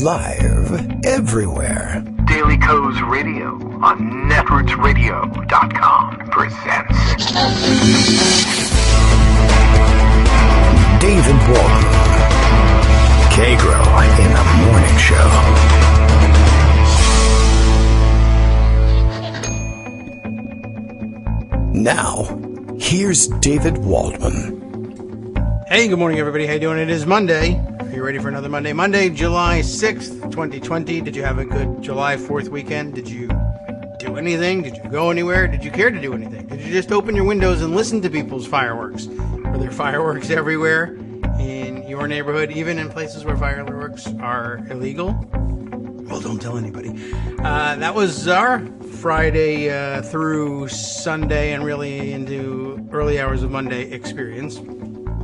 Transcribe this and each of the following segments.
Live everywhere. Daily Co's Radio on netrootsradio.com presents David Waldman. Kagro in the Morning Show. Now, here's David Waldman. Hey, good morning, everybody. How you doing? It is Monday. Are you ready for another Monday? Monday, July 6th, 2020. Did you have a good July 4th weekend? Did you do anything? Did you go anywhere? Did you care to do anything? Did you just open your windows and listen to people's fireworks? Are there fireworks everywhere in your neighborhood, even in places where fireworks are illegal? Well, don't tell anybody. That was our Friday through Sunday and really into early hours of Monday experience.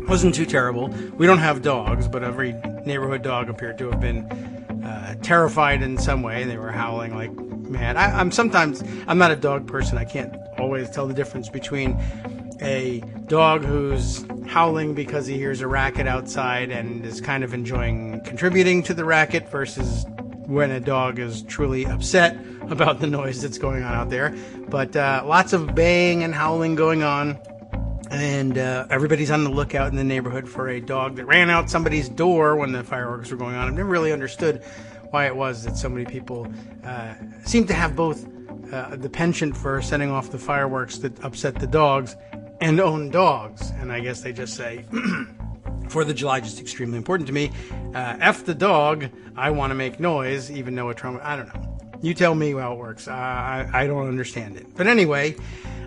Wasn't too terrible. We don't have dogs, but every neighborhood dog appeared to have been terrified in some way. They were howling like mad. I'm not a dog person. I can't always tell the difference between a dog who's howling because he hears a racket outside and is kind of enjoying contributing to the racket versus when a dog is truly upset about the noise that's going on out there. But lots of baying and howling going on. And everybody's on the lookout in the neighborhood for a dog that ran out somebody's door when the fireworks were going on. I've never really understood why it was that so many people seem to have both the penchant for setting off the fireworks that upset the dogs and own dogs. And I guess they just say, 4th of July, just extremely important to me. F the dog, I want to make noise, even though it's I don't know. You tell me how it works. I don't understand it. But anyway,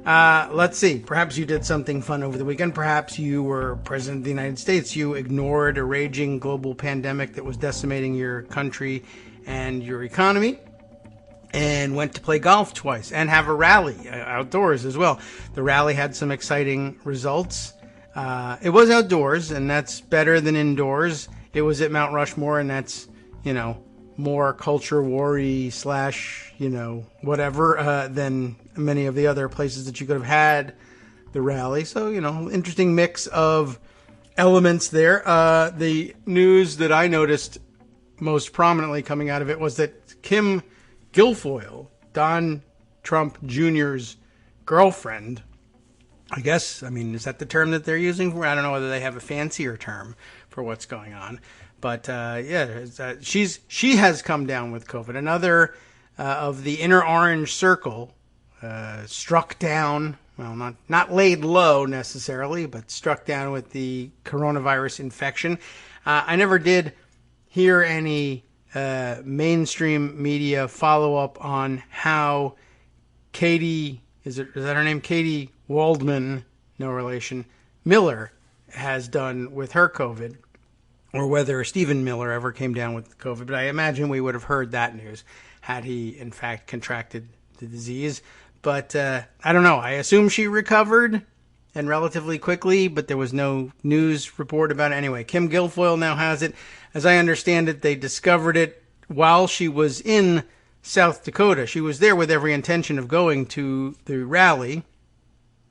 let's see. Perhaps you did something fun over the weekend. Perhaps you were president of the United States. You ignored a raging global pandemic that was decimating your country and your economy and went to play golf twice and have a rally outdoors as well. The rally had some exciting results. It was outdoors, and that's better than indoors. It was at Mount Rushmore, and that's, more culture war-y / whatever than many of the other places that you could have had the rally. So, interesting mix of elements there. The news that I noticed most prominently coming out of it was that Kim Guilfoyle, Don Trump Jr.'s girlfriend, is that the term that they're using for? I don't know whether they have a fancier term for what's going on. But, she has come down with COVID. Another of the inner orange circle struck down, well, not laid low necessarily, but struck down with the coronavirus infection. I never did hear any mainstream media follow up on how Katie, is that her name? Katie Waldman, no relation, Miller has done with her COVID, or whether Stephen Miller ever came down with COVID. But I imagine we would have heard that news had he, in fact, contracted the disease. But I don't know. I assume she recovered and relatively quickly, but there was no news report about it. Anyway, Kim Guilfoyle now has it. As I understand it, they discovered it while she was in South Dakota. She was there with every intention of going to the rally,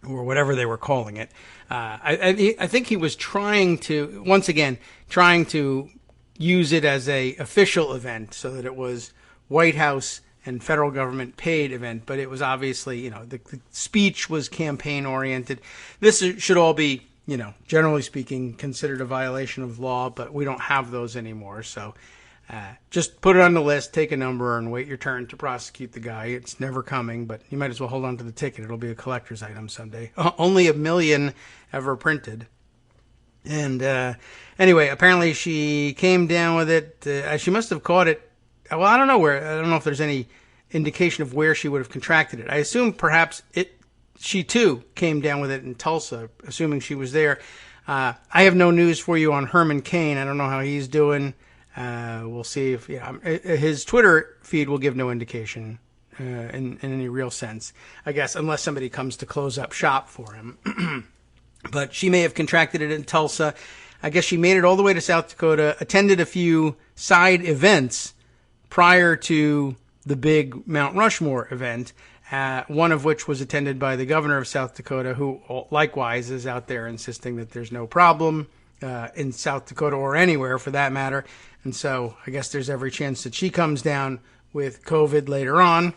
or whatever they were calling it. I think he was trying to use it as a official event so that it was White House and federal government paid event, but it was obviously, the speech was campaign oriented. This should all be, generally speaking, considered a violation of law, but we don't have those anymore. So just put it on the list, take a number, and wait your turn to prosecute the guy. It's never coming, but you might as well hold on to the ticket. It'll be a collector's item someday. Only 1 million ever printed. And anyway, apparently she came down with it. She must have caught it. Well, I don't know where. I don't know if there's any indication of where she would have contracted it. I assume perhaps she too came down with it in Tulsa, assuming she was there. I have no news for you on Herman Cain. I don't know how he's doing. We'll see if his Twitter feed will give no indication in any real sense, I guess, unless somebody comes to close up shop for him. But she may have contracted it in Tulsa. I guess she made it all the way to South Dakota, attended a few side events prior to the big Mount Rushmore event, one of which was attended by the governor of South Dakota, who likewise is out there insisting that there's no problem in South Dakota or anywhere for that matter. And so I guess there's every chance that she comes down with COVID later on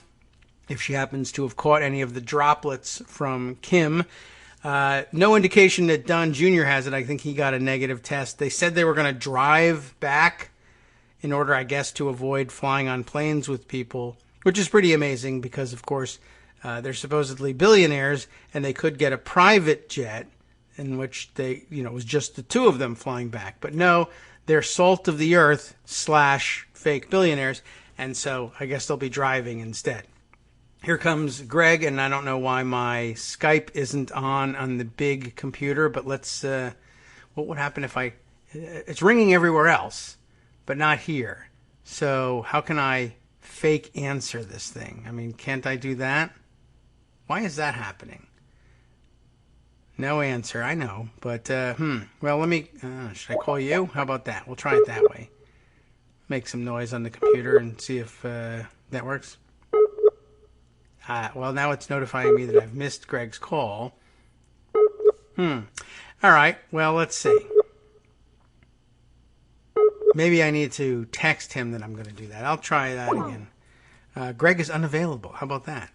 if she happens to have caught any of the droplets from Kim. No indication that Don Jr. has it. I think he got a negative test. They said they were going to drive back in order, I guess, to avoid flying on planes with people, which is pretty amazing because, of course, they're supposedly billionaires and they could get a private jet in which they, it was just the two of them flying back. But no, they're salt of the earth / fake billionaires, and so I guess they'll be driving instead. Here comes Greg, and I don't know why my Skype isn't on the big computer, but let's, what would happen if it's ringing everywhere else, but not here. So how can I fake answer this thing? I mean, can't I do that? Why is that happening? No answer, I know, but, well, let me, should I call you? How about that? We'll try it that way. Make some noise on the computer and see if that works. Well, now it's notifying me that I've missed Greg's call. All right, well, let's see. Maybe I need to text him that I'm going to do that. I'll try that again. Greg is unavailable. How about that?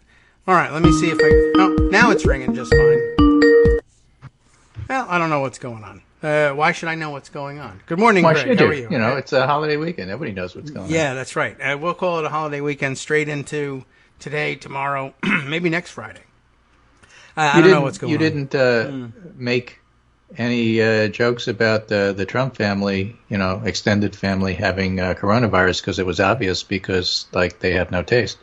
All right, let me see if oh, now it's ringing just fine. Well, I don't know what's going on. Why should I know what's going on? Good morning, Why Greg. should How you? are you? It's a holiday weekend. Everybody knows what's going on. Yeah, that's right. We'll call it a holiday weekend straight into today, tomorrow, maybe next Friday. I don't know what's going on. You didn't make any jokes about the Trump family, extended family having coronavirus because it was obvious because, they have no taste.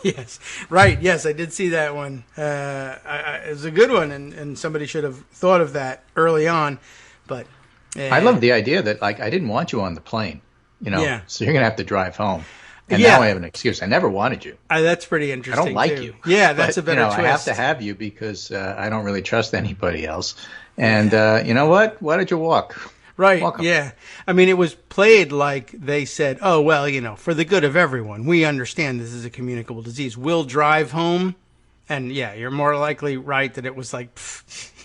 Yes, right. Yes, I did see that one. It was a good one, and somebody should have thought of that early on. But I love the idea that, I didn't want you on the plane, Yeah. so you're going to have to drive home. And now I have an excuse. I never wanted you. That's pretty interesting. I don't like too. you. Yeah, that's but, a better twist. I have to have you because I don't really trust anybody else. And you know what? Why did you walk? Right, Welcome. Yeah. I mean, it was played like they said, oh, well, for the good of everyone, we understand this is a communicable disease. We'll drive home. And, yeah, you're more likely right that it was like,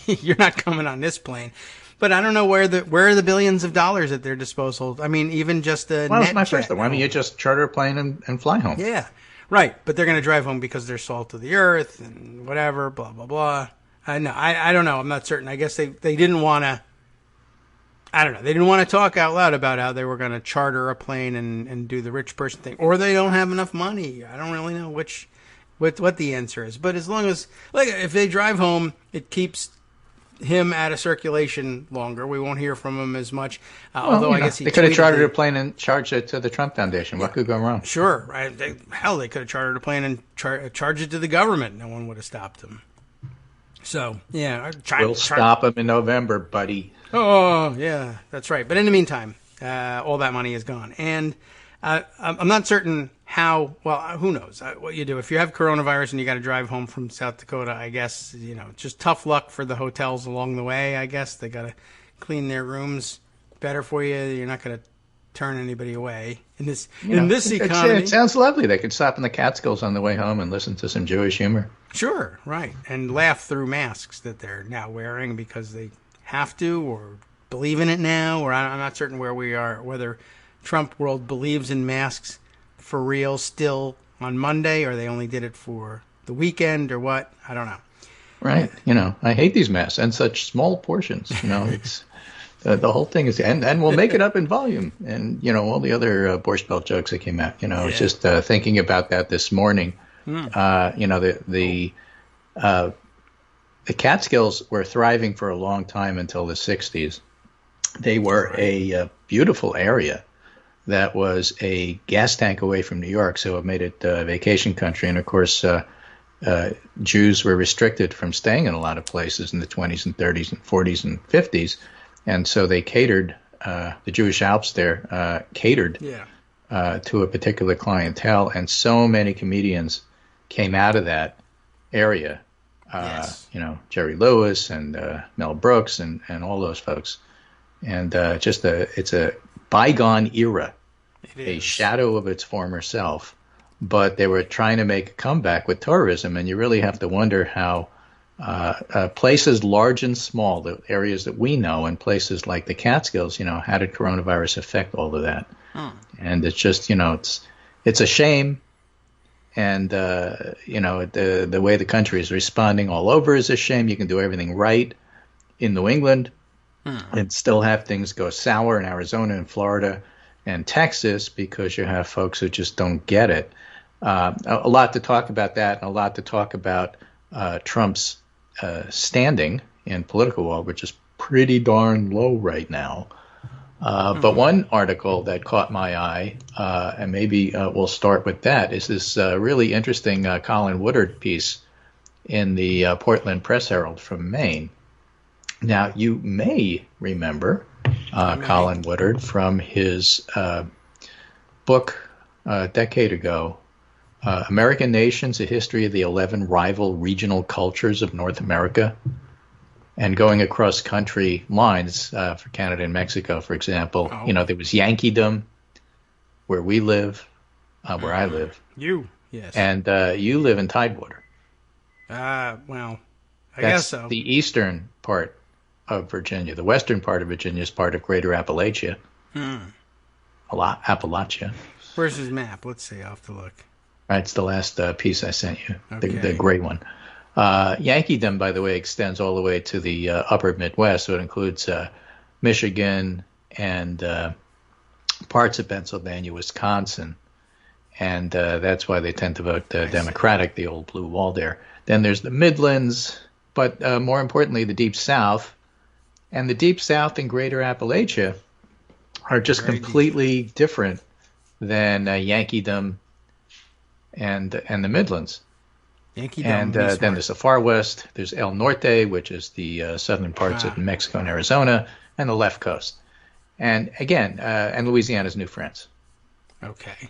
you're not coming on this plane. But I don't know where are the billions of dollars at their disposal. I mean, even just a Well, net it's my first jet. thought. Why don't you just charter a plane and fly home? Yeah, right. But they're going to drive home because they're salt of the earth and whatever, blah, blah, blah. I don't know. I'm not certain. I guess they didn't want to. I don't know. They didn't want to talk out loud about how they were going to charter a plane and do the rich person thing. Or they don't have enough money. I don't really know what the answer is. But as long as, if they drive home, it keeps him out of circulation longer. We won't hear from him as much. Although I guess they could have chartered a plane and charged it to the Trump Foundation. What could go wrong? Sure. Right. They could have chartered a plane and charged it to the government. No one would have stopped them. So, yeah. We'll stop him in November, buddy. Oh, yeah, that's right. But in the meantime, all that money is gone. And I'm not certain how, well, who knows what you do. If you have coronavirus and you got to drive home from South Dakota, I guess, just tough luck for the hotels along the way, I guess. They got to clean their rooms better for you. You're not going to turn anybody away in this economy. It sounds lovely. They could stop in the Catskills on the way home and listen to some Jewish humor. Sure, right. And laugh through masks that they're now wearing because they have to or believe in it now, or I'm not certain where we are, whether Trump world believes in masks for real still on Monday, or they only did it for the weekend, or what. I don't know. Right. I hate these masks and such small portions. It's the whole thing is, and we'll make it up in volume, and all the other Borscht Belt jokes that came out. I was just thinking about that this morning. The Catskills were thriving for a long time until the 60s. They were a beautiful area that was a gas tank away from New York, so it made it a vacation country. And, of course, Jews were restricted from staying in a lot of places in the 20s and 30s and 40s and 50s. And so they catered, the Jewish Alps there catered to a particular clientele. And so many comedians came out of that area. Jerry Lewis and Mel Brooks and all those folks. And it's a bygone era, a shadow of its former self. But they were trying to make a comeback with tourism, and you really have to wonder how Places large and small, the areas that we know, and places like the Catskills, how did coronavirus affect all of that? And it's just, it's a shame. And, the way the country is responding all over is a shame. You can do everything right in New England and still have things go sour in Arizona and Florida and Texas because you have folks who just don't get it. A lot to talk about that, and a lot to talk about Trump's standing in political world, which is pretty darn low right now. But one article that caught my eye, and maybe we'll start with that, is this really interesting Colin Woodard piece in the Portland Press Herald from Maine. Now, you may remember Colin Woodard from his book a decade ago, American Nations, A History of the 11 Rival Regional Cultures of North America, and going across country lines for Canada and Mexico, for example. There was Yankeedom, where we live, where I live. Yes. And you live in Tidewater. Well, I That's guess so. The eastern part of Virginia. The western part of Virginia is part of Greater Appalachia. Appalachia. Where's his map? Let's see. I'll have to look. Right, it's the last piece I sent you, Okay. the gray one. Yankeedom, by the way, extends all the way to the upper Midwest, so it includes Michigan and parts of Pennsylvania, Wisconsin, and that's why they tend to vote Democratic, the old blue wall there. Then there's the Midlands, but more importantly, the Deep South. And the Deep South and Greater Appalachia are just completely different than Yankeedom and the Midlands. And then there's the far west. There's El Norte, which is the southern parts of Mexico and Arizona, and the left coast. And again, and Louisiana's New France. Okay.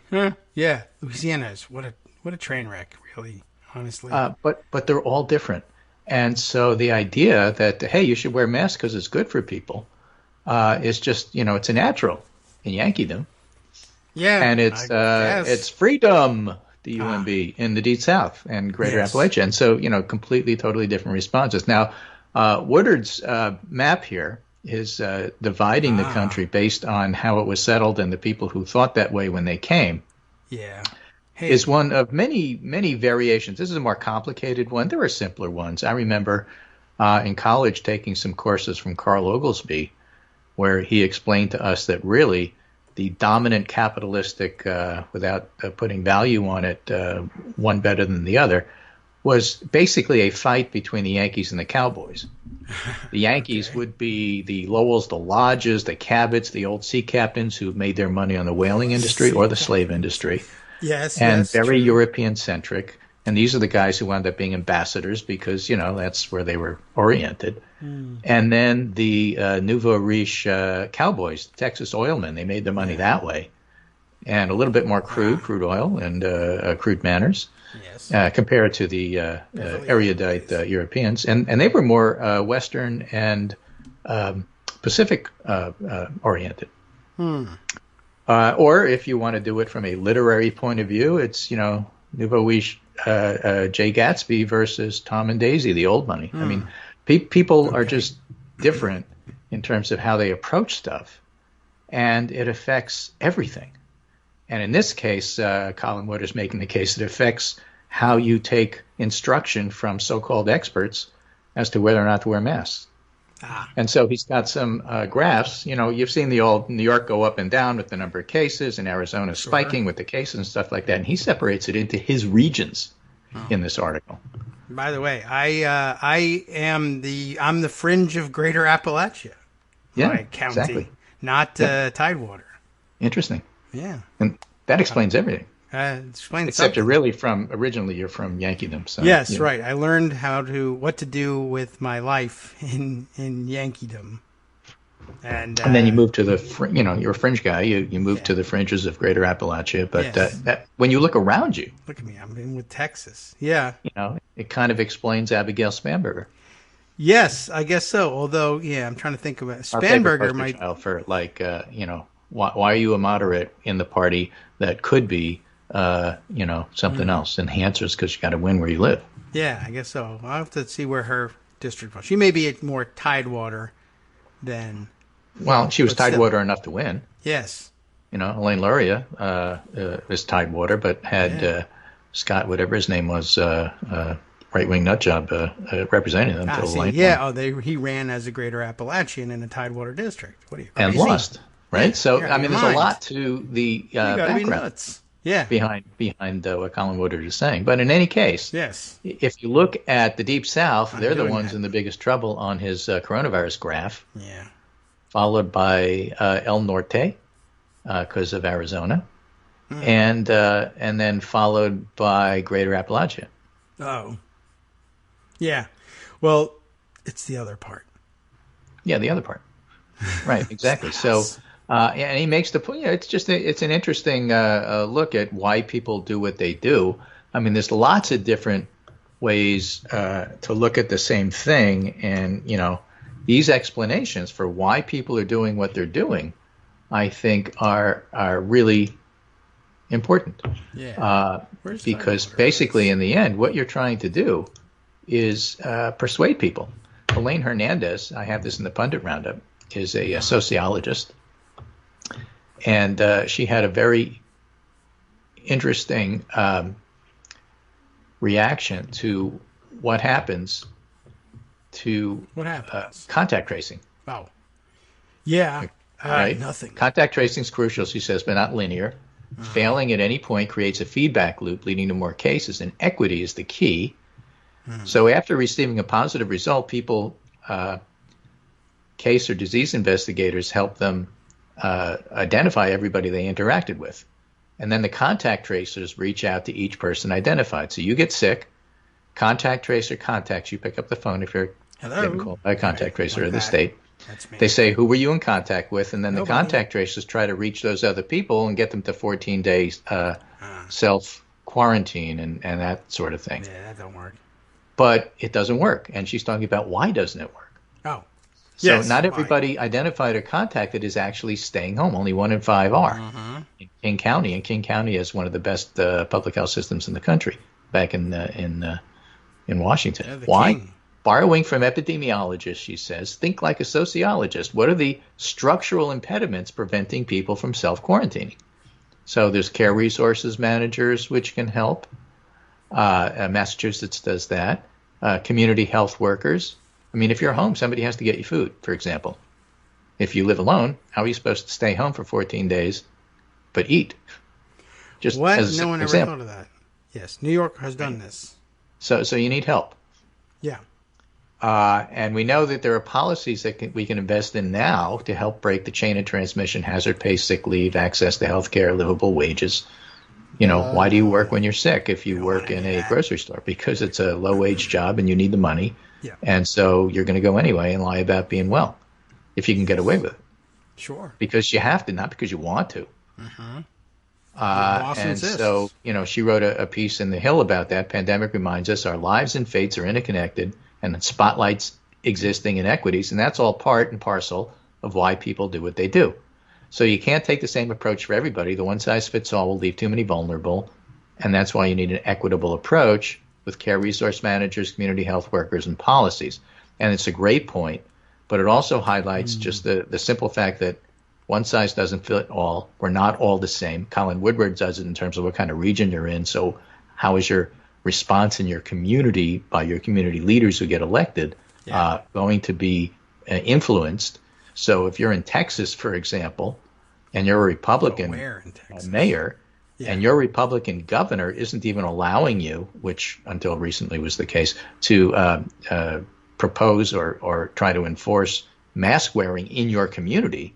Yeah, Louisiana's what a train wreck, really, honestly. But they're all different. And so the idea that, hey, you should wear masks because it's good for people is just, it's a natural in Yankeedom. Yeah. And it's freedom, the UMB, in the Deep South and Greater Appalachia. And so, completely, totally different responses. Now, Woodard's map here is dividing the country based on how it was settled and the people who thought that way when they came. Yeah. Is one of many, many variations. This is a more complicated one. There are simpler ones. I remember in college taking some courses from Carl Oglesby where he explained to us that really the dominant capitalistic, without putting value on it, one better than the other, was basically a fight between the Yankees and the Cowboys. The Yankees would be the Lowells, the Lodges, the Cabots, the old sea captains who made their money on the whaling industry or the slave industry. And very European-centric. And these are the guys who wound up being ambassadors because, that's where they were oriented. And then the nouveau riche Cowboys, Texas oilmen, they made their money that way. And a little bit more crude oil and crude manners compared to the erudite Europeans. And they were more Western and Pacific oriented. Or if you want to do it from a literary point of view, it's, nouveau riche Jay Gatsby versus Tom and Daisy, the old money. I mean, people are just different in terms of how they approach stuff, and it affects everything. And in this case, Colin Wood is making the case that it affects how you take instruction from so-called experts as to whether or not to wear masks. And so he's got some graphs. You've seen the old New York go up and down with the number of cases, and Arizona spiking with the cases and stuff like that. And he separates it into his regions in this article. By the way, I'm the fringe of Greater Appalachia. Yeah, county, exactly. Not Tidewater. Interesting. Yeah. And that explains everything. Explain Except something. Originally you're from Yankeedom. So, yes, right. I learned what to do with my life in Yankeedom. And then you moved to you're a fringe guy. You moved to the fringes of Greater Appalachia. But when you look around you. Look at me. I'm in with Texas. Yeah. It kind of explains Abigail Spanberger. Yes, I guess so. Although, I'm trying to think about Spanberger might. For why are you a moderate in the party that could be something else, enhancers, because you got to win where you live. Yeah, I guess so. I'll have to see where her district was. She may be more Tidewater than... Well, she was but still. Tidewater enough to win. Yes. Elaine Luria is Tidewater, but had Scott, whatever his name was, right-wing nutjob, representing them until Elaine won. He ran as a Greater Appalachian in a Tidewater district. What are you, crazy? And lost, right? Yeah, so, I mean, there's a lot to the background. Be nuts. Yeah. Behind what Colin Woodard is saying. But in any case, yes, if you look at the Deep South, they're the ones in the biggest trouble on his coronavirus graph. Yeah. Followed by El Norte, because of Arizona, and then followed by Greater Appalachia. Oh. Yeah. Well, it's the other part. Yeah, the other part. Right, exactly. So, and he makes the point. It's an interesting look at why people do what they do. I mean, there's lots of different ways to look at the same thing, and these explanations for why people are doing what they're doing, I think, are really important. Yeah. Because basically, in the end, what you're trying to do is persuade people. Elaine Hernandez, I have this in the Pundit Roundup, is a sociologist. And she had a very interesting reaction to what happens to contact tracing. Oh. Yeah. Right? Nothing. Contact tracing is crucial, she says, but not linear. Failing at any point creates a feedback loop leading to more cases, and equity is the key. So after receiving a positive result, people, case or disease investigators, help them identify everybody they interacted with. And then the contact tracers reach out to each person identified. So you get sick, contact tracer contacts you, pick up the phone if you're getting called by a contact tracer of the state. That's me. They say, who were you in contact with? And then the contact tracers try to reach those other people and get them to 14 days self-quarantine and that sort of thing. Yeah, that don't work. But it doesn't work. And she's talking about why doesn't it work? Oh. So not everybody identified or contacted is actually staying home. Only 1 in 5 are in King County. And King County is one of the best public health systems in the country back in Washington. Yeah, Why? king. Borrowing from epidemiologists, she says, think like a sociologist. What are the structural impediments preventing people from self-quarantining? So there's care resources managers, which can help. Massachusetts does that. Community health workers. I mean, if you're home, somebody has to get you food, for example. If you live alone, how are you supposed to stay home for 14 days but eat? Just what? As No one ever example. thought of that. Yes, New York has done this. So you need help. Yeah. And we know that there are policies that we can invest in now to help break the chain of transmission, hazard pay, sick leave, access to health care, livable wages. Why do you work when you're sick if you work in a grocery store? Because it's a low-wage job and you need the money. Yeah. And so you're going to go anyway and lie about being well if you can get away with it. Sure. Because you have to, not because you want to. Boss And insists. so, she wrote a piece in The Hill about that. Pandemic reminds us our lives and fates are interconnected and it spotlights existing inequities. And that's all part and parcel of why people do what they do. So you can't take the same approach for everybody. The one size fits all will leave too many vulnerable. And that's why you need an equitable approach with care resource managers, community health workers, and policies. And it's a great point, but it also highlights just the simple fact that one size doesn't fit all. We're not all the same. Colin Woodward does it in terms of what kind of region you're in. So how is your response in your community by your community leaders who get elected going to be influenced? So if you're in Texas, for example, and you're a Republican mayor, and your Republican governor isn't even allowing you, which until recently was the case, to propose or try to enforce mask wearing in your community,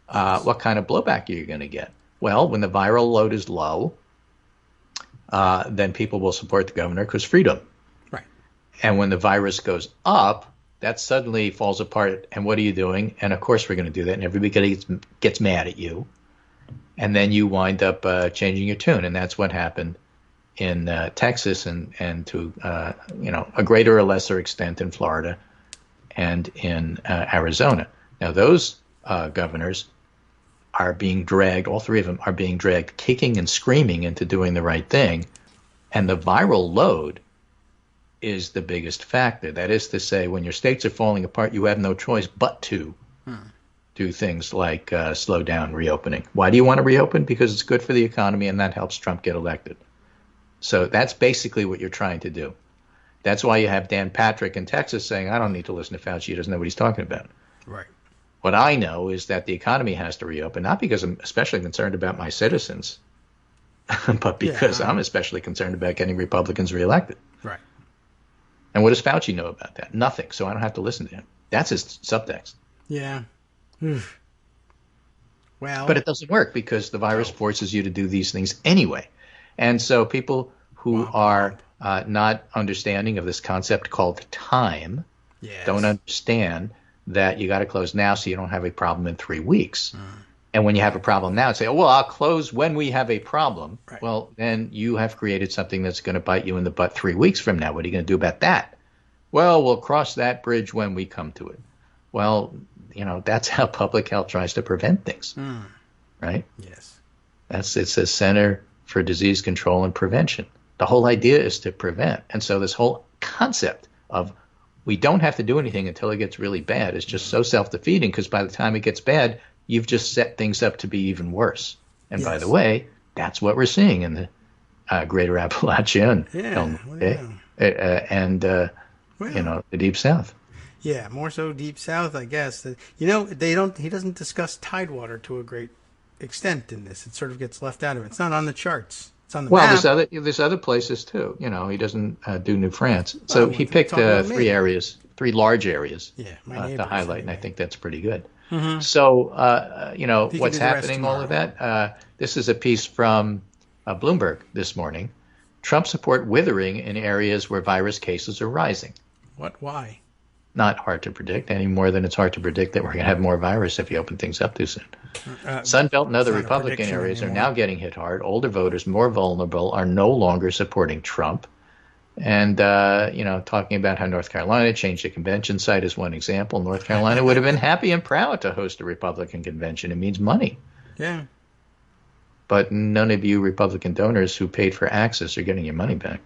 what kind of blowback are you going to get? Well, when the viral load is low, then people will support the governor because freedom. Right. And when the virus goes up, that suddenly falls apart. And what are you doing? And of course we're going to do that. And everybody gets mad at you. And then you wind up changing your tune. And that's what happened in Texas and to a greater or lesser extent in Florida and in Arizona. Now those governors are being dragged, all three of them are being dragged kicking and screaming into doing the right thing. And the viral load is the biggest factor. That is to say, when your states are falling apart, you have no choice but to do things like slow down reopening. Why do you want to reopen? Because it's good for the economy and that helps Trump get elected. So that's basically what you're trying to do. That's why you have Dan Patrick in Texas saying, I don't need to listen to Fauci. He doesn't know what he's talking about. Right. What I know is that the economy has to reopen, not because I'm especially concerned about my citizens, but because I'm especially concerned about getting Republicans reelected. Right. And what does Fauci know about that? Nothing. So I don't have to listen to him. That's his subtext. Yeah. Well, but it doesn't work because the virus forces you to do these things anyway. And so people who are not understanding of this concept called time don't understand that you got to close now so you don't have a problem in 3 weeks. And when you have a problem now, say, oh, well, I'll close when we have a problem. Right. Well, then you have created something that's going to bite you in the butt 3 weeks from now. What are you going to do about that? Well, we'll cross that bridge when we come to it. Well, you know, that's how public health tries to prevent things, right? Yes. It's a Center for Disease Control and Prevention. The whole idea is to prevent. And so this whole concept of we don't have to do anything until it gets really bad is just so self-defeating because by the time it gets bad, you've just set things up to be even worse. And by the way, that's what we're seeing in the greater Appalachia and you know, the Deep South. Yeah, more so Deep South, I guess. You know, he doesn't discuss Tidewater to a great extent in this. It sort of gets left out of it. It's not on the charts. It's on the map. There's other places too. You know, he doesn't do New France. So he picked three large areas to highlight, and I think that's pretty good. Mm-hmm. So, you know, what's happening, all of that? This is a piece from Bloomberg this morning. Trump support withering in areas where virus cases are rising. What? Why? Not hard to predict any more than it's hard to predict that we're going to have more virus if you open things up too soon. Sunbelt and other Republican areas are now getting hit hard. Older voters, more vulnerable, are no longer supporting Trump. And, you know, talking about how North Carolina changed the convention site is one example. North Carolina would have been happy and proud to host a Republican convention. It means money. Yeah. But none of you Republican donors who paid for access are getting your money back.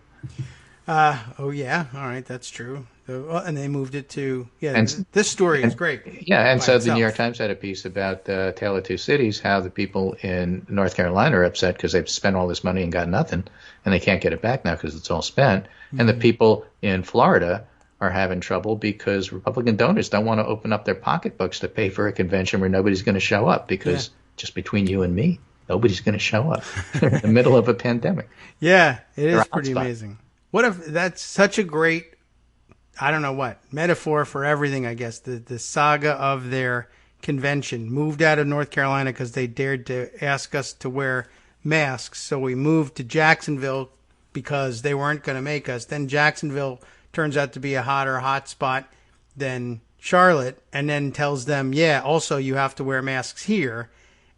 Oh, yeah. All right. That's true. And they moved it to, this story is great. Yeah, and so the New York Times had a piece about Tale of Two Cities, how the people in North Carolina are upset because they've spent all this money and got nothing, and they can't get it back now because it's all spent. Mm-hmm. And the people in Florida are having trouble because Republican donors don't want to open up their pocketbooks to pay for a convention where nobody's going to show up because just between you and me, nobody's going to show up. They're in the middle of a pandemic. Yeah, it is pretty amazing. What if that's such a great, I don't know what, metaphor for everything, I guess. The saga of their convention moved out of North Carolina because they dared to ask us to wear masks. So we moved to Jacksonville because they weren't going to make us. Then Jacksonville turns out to be a hotter hotspot than Charlotte, and then tells them, also you have to wear masks here.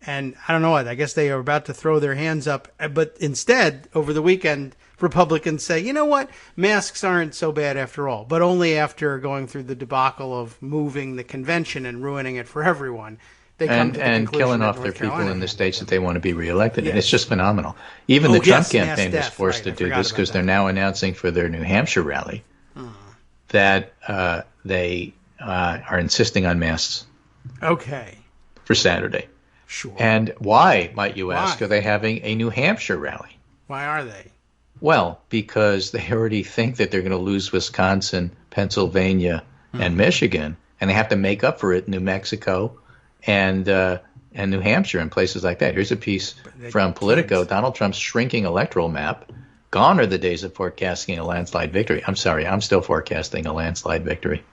And I don't know what, I guess they are about to throw their hands up. But instead, over the weekend, Republicans say, you know what, masks aren't so bad after all, but only after going through the debacle of moving the convention and ruining it for everyone. They come to the conclusion killing off their people in the states that they want to be reelected. Yes. And it's just phenomenal. Even the Trump campaign was forced to do this because they're now announcing for their New Hampshire rally that they are insisting on masks. Okay. For Saturday. Sure. And why, might you ask, are they having a New Hampshire rally? Why are they? Well, because they already think that they're going to lose Wisconsin, Pennsylvania, and Michigan, and they have to make up for it in New Mexico and New Hampshire and places like that. Here's a piece from Politico. Donald Trump's shrinking electoral map. Gone are the days of forecasting a landslide victory. I'm sorry, I'm still forecasting a landslide victory.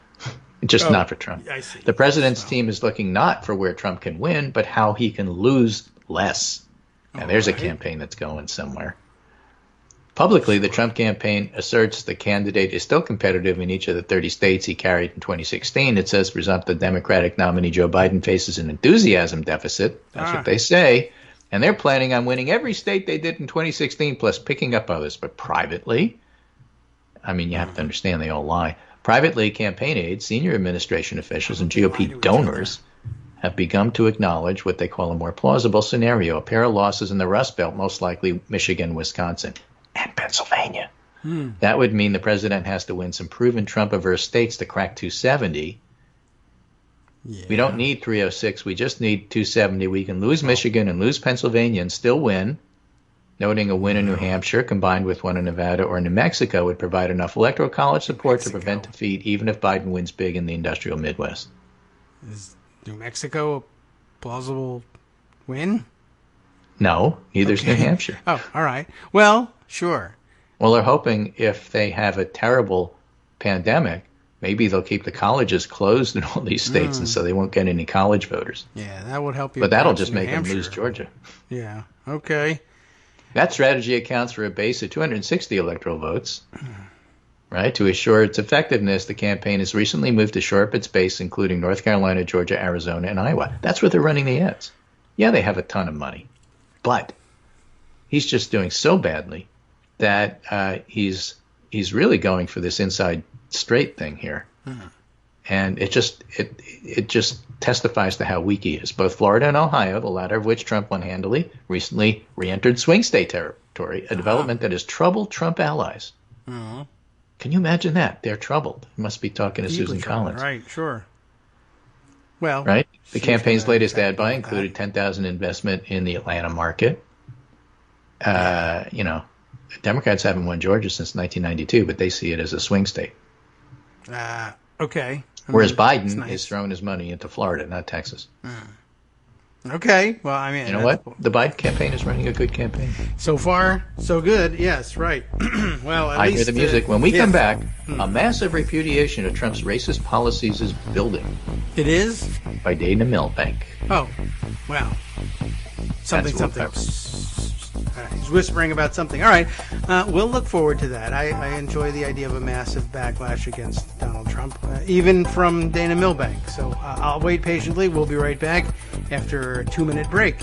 Just not for Trump. I see. The president's team is looking not for where Trump can win, but how he can lose less. Now, there's a campaign that's going somewhere. Publicly, the Trump campaign asserts the candidate is still competitive in each of the 30 states he carried in 2016. It says presumptive Democratic nominee Joe Biden faces an enthusiasm deficit. That's what they say. And they're planning on winning every state they did in 2016, plus picking up others. But privately, I mean, you have to understand they all lie. Privately, campaign aides, senior administration officials, and GOP donors have begun to acknowledge what they call a more plausible scenario, a pair of losses in the Rust Belt, most likely Michigan, Wisconsin, and Pennsylvania. That would mean the president has to win some proven Trump-averse states to crack 270. Yeah. We don't need 306. We just need 270. We can lose Michigan and lose Pennsylvania and still win. Noting a win in New Hampshire combined with one in Nevada or New Mexico would provide enough Electoral College support to prevent defeat, even if Biden wins big in the industrial Midwest. Is New Mexico a plausible win? No, neither is New Hampshire. Oh, all right. Well, sure. Well, they're hoping if they have a terrible pandemic, maybe they'll keep the colleges closed in all these states, and so they won't get any college voters. Yeah, that would help you. But that'll just New make Hampshire. them lose Georgia. Yeah. Okay. That strategy accounts for a base of 260 electoral votes. Right? To assure its effectiveness, the campaign has recently moved to shore up its base, including North Carolina, Georgia, Arizona, and Iowa. That's where they're running the ads. Yeah, they have a ton of money. But he's just doing so badly that he's really going for this inside straight thing here. And it just testifies to how weak he is. Both Florida and Ohio, the latter of which Trump won handily, recently re-entered swing state territory, a development that has troubled Trump allies. Can you imagine that? They're troubled. You must be talking to Susan Collins. Right, sure. Well, right? The she's campaign's gonna latest ad talk buy about included $10,000 investment in the Atlanta market. Democrats haven't won Georgia since 1992, but they see it as a swing state. Okay. Whereas Biden nice. is throwing his money into Florida, not Texas. Okay. Well, I mean, You know what? The Biden campaign is running a good campaign. So far, so good. Yes, right. Well, at I least hear the music. When we yes. come back, a massive repudiation of Trump's racist policies is building It is. by Dana Milbank. Oh, wow. Something. That's what All right, he's whispering about something. All right, we'll look forward to that. I enjoy the idea of a massive backlash against Donald Trump, even from Dana Milbank. So I'll wait patiently. We'll be right back after a 2-minute break.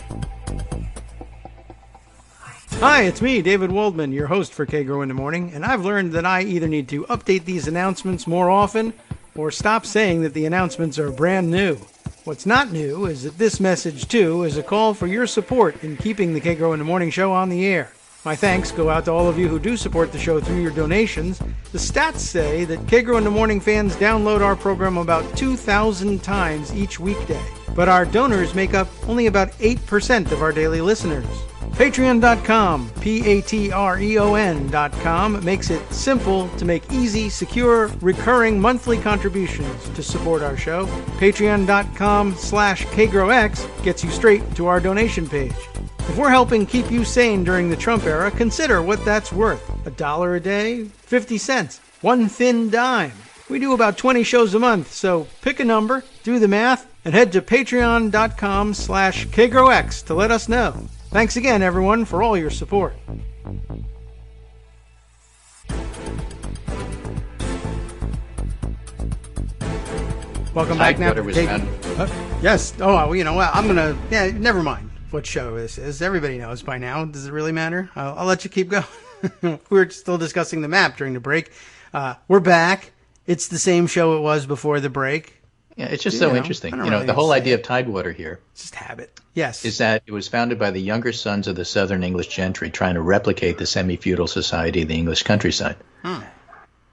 Hi, it's me, David Waldman, your host for Kagro in the Morning, and I've learned that I either need to update these announcements more often or stop saying that the announcements are brand new. What's not new is that this message, too, is a call for your support in keeping the Kagro in the Morning show on the air. My thanks go out to all of you who do support the show through your donations. The stats say that Kagro in the Morning fans download our program about 2,000 times each weekday, but our donors make up only about 8% of our daily listeners. Patreon.com, Patreon.com, makes it simple to make easy, secure, recurring monthly contributions to support our show. Patreon.com/KagroX gets you straight to our donation page. If we're helping keep you sane during the Trump era, consider what that's worth. $1 a day? 50 cents? One thin dime? We do about 20 shows a month, so pick a number, do the math, and head to Patreon.com/KagroX to let us know. Thanks again, everyone, for all your support. Welcome back now. Yes. Oh, well, you know what? I'm going to... Yeah, never mind what show this is. Everybody knows by now. Does it really matter? I'll let you keep going. We were still discussing the map during the break. We're back. It's the same show it was before the break. Yeah, it's just so interesting. The whole idea of Tidewater here. It's just habit. Yes. Is that it was founded by the younger sons of the southern English gentry trying to replicate the semi-feudal society of the English countryside.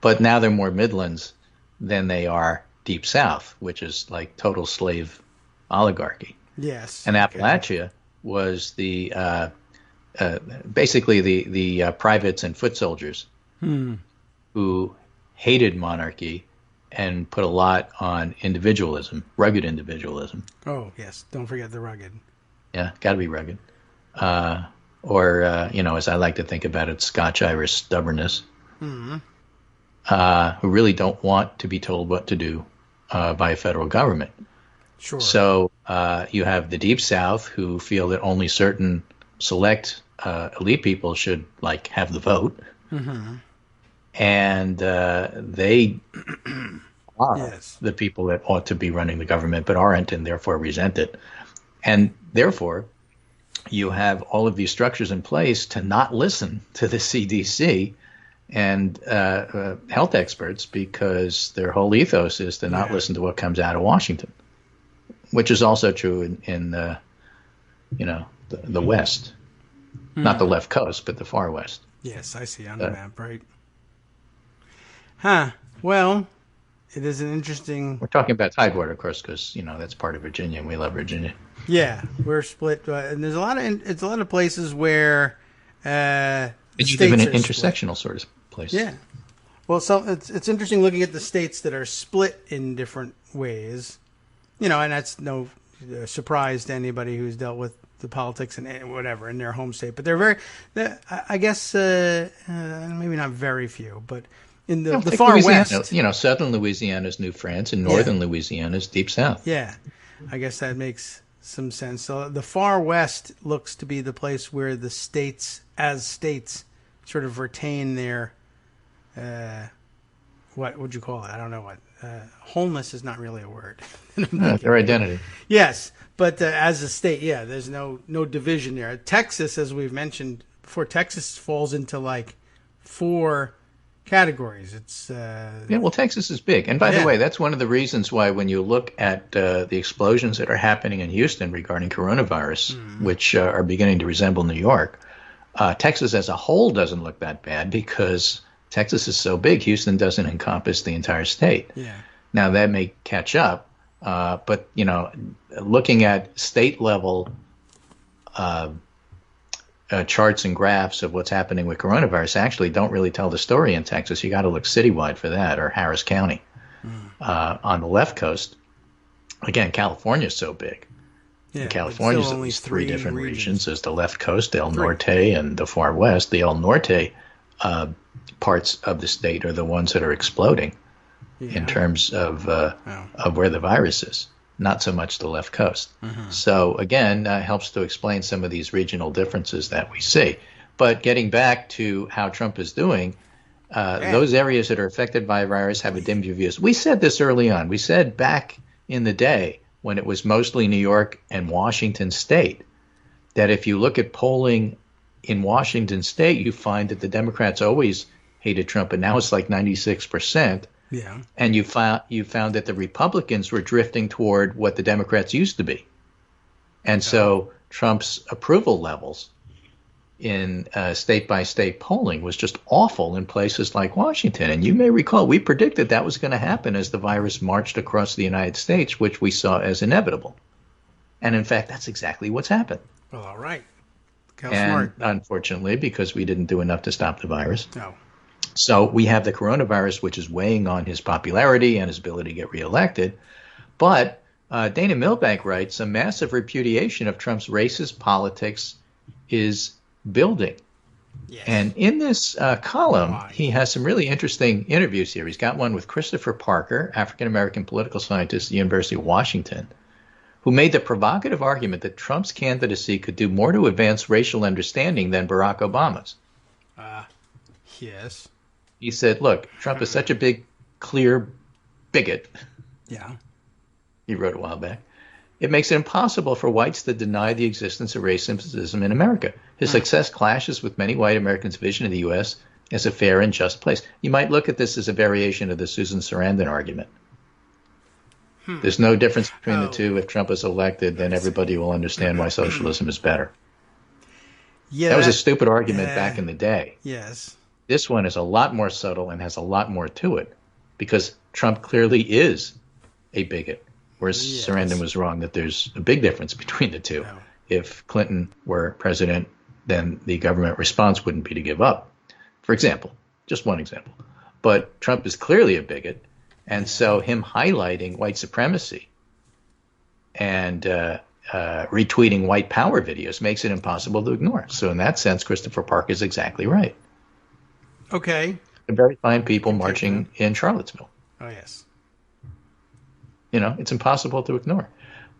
But now they're more Midlands than they are Deep South, which is like total slave oligarchy. Yes. And Appalachia was the basically the privates and foot soldiers who hated monarchy and put a lot on individualism, rugged individualism. Oh, yes. Don't forget the rugged. Yeah, got to be rugged. As I like to think about it, Scotch-Irish stubbornness, who really don't want to be told what to do by a federal government. Sure. So you have the Deep South who feel that only certain select elite people should have the vote. And they are the people that ought to be running the government but aren't and therefore resent it. And therefore, you have all of these structures in place to not listen to the CDC and health experts because their whole ethos is to not listen to what comes out of Washington. which is also true in the West, not the left coast, but the far West. Yes, I see on the map, right? Huh. Well, it is an interesting. We're talking about Tidewater, of course, because that's part of Virginia, and we love Virginia. Yeah, we're split, and there's a lot of places where it's even an intersectional sort of place. Yeah. Well, so it's interesting looking at the states that are split in different ways, and that's no surprise to anybody who's dealt with the politics and whatever in their home state. But I guess maybe not very few, but in the far Louisiana, west, southern Louisiana is New France, and northern Louisiana is Deep South. Yeah, I guess that makes some sense. So the far west looks to be the place where the states, as states, sort of retain their what would you call it? I don't know what. Wholeness is not really a word. Their identity. Yes, but as a state, there's no division there. Texas, as we've mentioned before, Texas falls into like 4 categories. It's well, Texas is big, and by the way, that's one of the reasons why when you look at the explosions that are happening in Houston regarding coronavirus, which are beginning to resemble New York, Texas as a whole doesn't look that bad because Texas is so big. Houston doesn't encompass the entire state. Yeah. Now that may catch up, but looking at state level charts and graphs of what's happening with coronavirus actually don't really tell the story in Texas. You got to look citywide for that, or Harris County. On the left coast, again, California is so big. Yeah, California is at least 3 different regions. There's the left coast, El Norte, and the far west. The El Norte parts of the state are the ones that are exploding in terms of where the virus is. Not so much the left coast. So again, helps to explain some of these regional differences that we see. But getting back to how Trump is doing, those areas that are affected by a virus have a dim view of views. We said this early on. We said back in the day when it was mostly New York and Washington State that if you look at polling in Washington State, you find that the Democrats always hated Trump, and now it's like 96%. Yeah. And you found that the Republicans were drifting toward what the Democrats used to be. And so Trump's approval levels in state-by-state polling was just awful in places like Washington. And you may recall we predicted that was going to happen as the virus marched across the United States, which we saw as inevitable. And in fact, that's exactly what's happened. Well, all right. How and smart. Unfortunately, because we didn't do enough to stop the virus. No. So we have the coronavirus, which is weighing on his popularity and his ability to get reelected. But Dana Milbank writes, a massive repudiation of Trump's racist politics is building. Yes. And in this column, he has some really interesting interviews here. He's got one with Christopher Parker, African-American political scientist at the University of Washington, who made the provocative argument that Trump's candidacy could do more to advance racial understanding than Barack Obama's. Yes. He said, look, Trump is such a big, clear bigot. Yeah. He wrote a while back. It makes it impossible for whites to deny the existence of racism in America. His success clashes with many white Americans' vision of the U.S. as a fair and just place. You might look at this as a variation of the Susan Sarandon argument. There's no difference between the two. If Trump is elected, then everybody will understand why socialism is better. Yeah, that was a stupid argument back in the day. Yes. This one is a lot more subtle and has a lot more to it because Trump clearly is a bigot, whereas Sarandon was wrong that there's a big difference between the two. No. If Clinton were president, then the government response wouldn't be to give up. For example, just one example. But Trump is clearly a bigot, and so him highlighting white supremacy and retweeting white power videos makes it impossible to ignore. So in that sense, Christopher Parker is exactly right. Okay. Very fine people marching in Charlottesville. Oh, yes. It's impossible to ignore.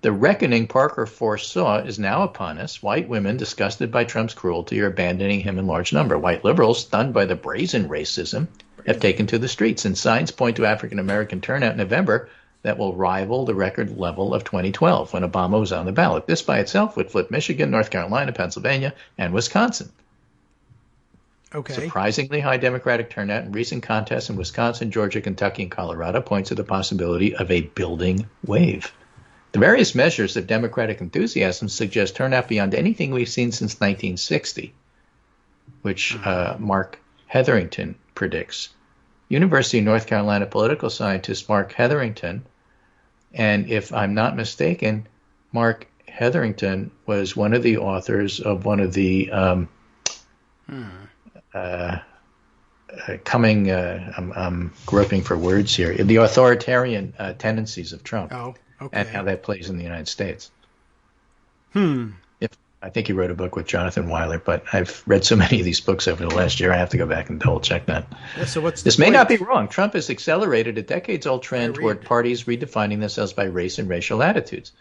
The reckoning Parker foresaw is now upon us. White women, disgusted by Trump's cruelty, are abandoning him in large number. White liberals, stunned by the brazen racism, have taken to the streets, and signs point to African-American turnout in November that will rival the record level of 2012 when Obama was on the ballot. This by itself would flip Michigan, North Carolina, Pennsylvania, and Wisconsin. Okay. Surprisingly high Democratic turnout in recent contests in Wisconsin, Georgia, Kentucky, and Colorado points to the possibility of a building wave. The various measures of Democratic enthusiasm suggest turnout beyond anything we've seen since 1960, which Mark Hetherington predicts. University of North Carolina political scientist Mark Hetherington, and if I'm not mistaken, Mark Hetherington was one of the authors of one of the I'm groping for words here, the authoritarian tendencies of Trump. Oh, okay. And how that plays in the United States. I think he wrote a book with Jonathan Weiler, but I've read so many of these books over the last year, I have to go back and double check that. Yeah, so what's this point? May not be wrong. Trump has accelerated a decades-old trend toward parties redefining themselves by race and racial attitudes.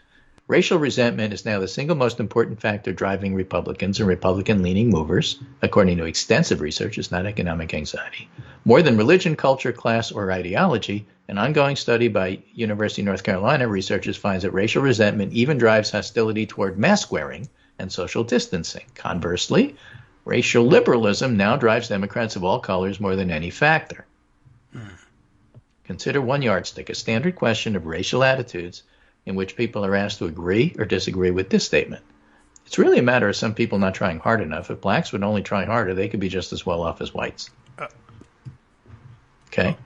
Racial resentment is now the single most important factor driving Republicans and Republican-leaning movers, according to extensive research. It's not economic anxiety. More than religion, culture, class, or ideology, an ongoing study by University of North Carolina researchers finds that racial resentment even drives hostility toward mask wearing and social distancing. Conversely, racial liberalism now drives Democrats of all colors more than any factor. Consider one yardstick, a standard question of racial attitudes in which people are asked to agree or disagree with this statement. It's really a matter of some people not trying hard enough. If blacks would only try harder, they could be just as well off as whites. Okay?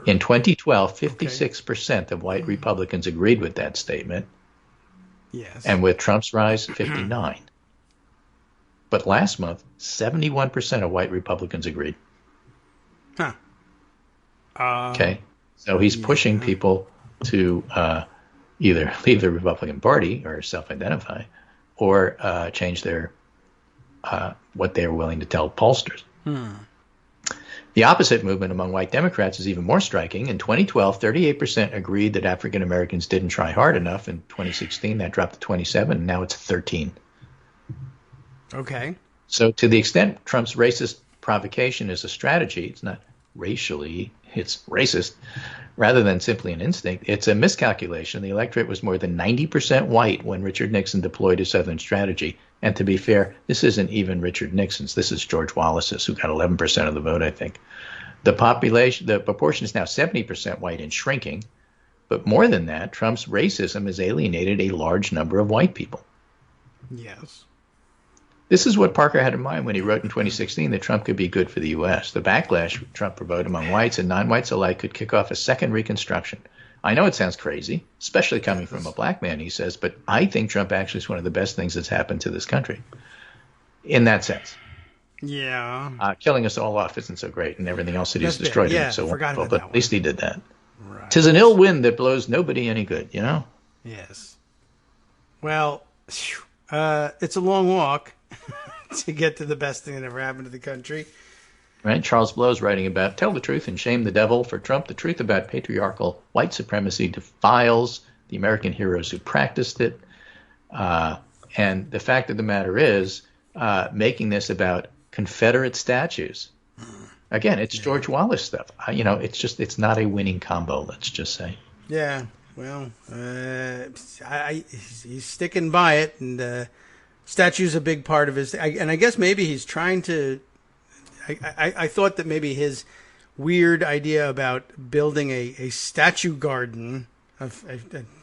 In 2012, 56% of white Republicans agreed with that statement. Yes. And with Trump's rise, 59. But last month, 71% of white Republicans agreed. Huh. Okay? So he's pushing people to either leave the Republican Party or self-identify, or change their what they are willing to tell pollsters. The opposite movement among white Democrats is even more striking. In 2012, 38% agreed that African Americans didn't try hard enough. In 2016, that dropped to 27, and now it's 13. Okay. So to the extent Trump's racist provocation is a strategy, it's not racially, it's racist, rather than simply an instinct, it's a miscalculation. The electorate was more than 90% white when Richard Nixon deployed his Southern strategy. And to be fair, this isn't even Richard Nixon's. This is George Wallace's, who got 11% of the vote, I think. The proportion is now 70% white and shrinking. But more than that, Trump's racism has alienated a large number of white people. Yes. This is what Parker had in mind when he wrote in 2016 that Trump could be good for the U.S. The backlash Trump provoked among whites and non-whites alike could kick off a second Reconstruction. I know it sounds crazy, especially coming from a black man, he says, but I think Trump actually is one of the best things that's happened to this country in that sense. Yeah. Killing us all off isn't so great, and everything else that he's destroyed isn't so wonderful, but at least he did that. Right. 'Tis an ill wind that blows nobody any good, you know? Yes. Well, it's a long walk to get to the best thing that ever happened to the country. Right? Charles Blow's writing about Tell the Truth and Shame the Devil. For Trump, the truth about patriarchal white supremacy defiles the American heroes who practiced it. And the fact of the matter is, making this about Confederate statues. Again, it's George Wallace stuff. It's not a winning combo, let's just say. Yeah, well, he's sticking by it, and statue's a big part of his. And I guess maybe he's trying to. I thought that maybe his weird idea about building a statue garden, a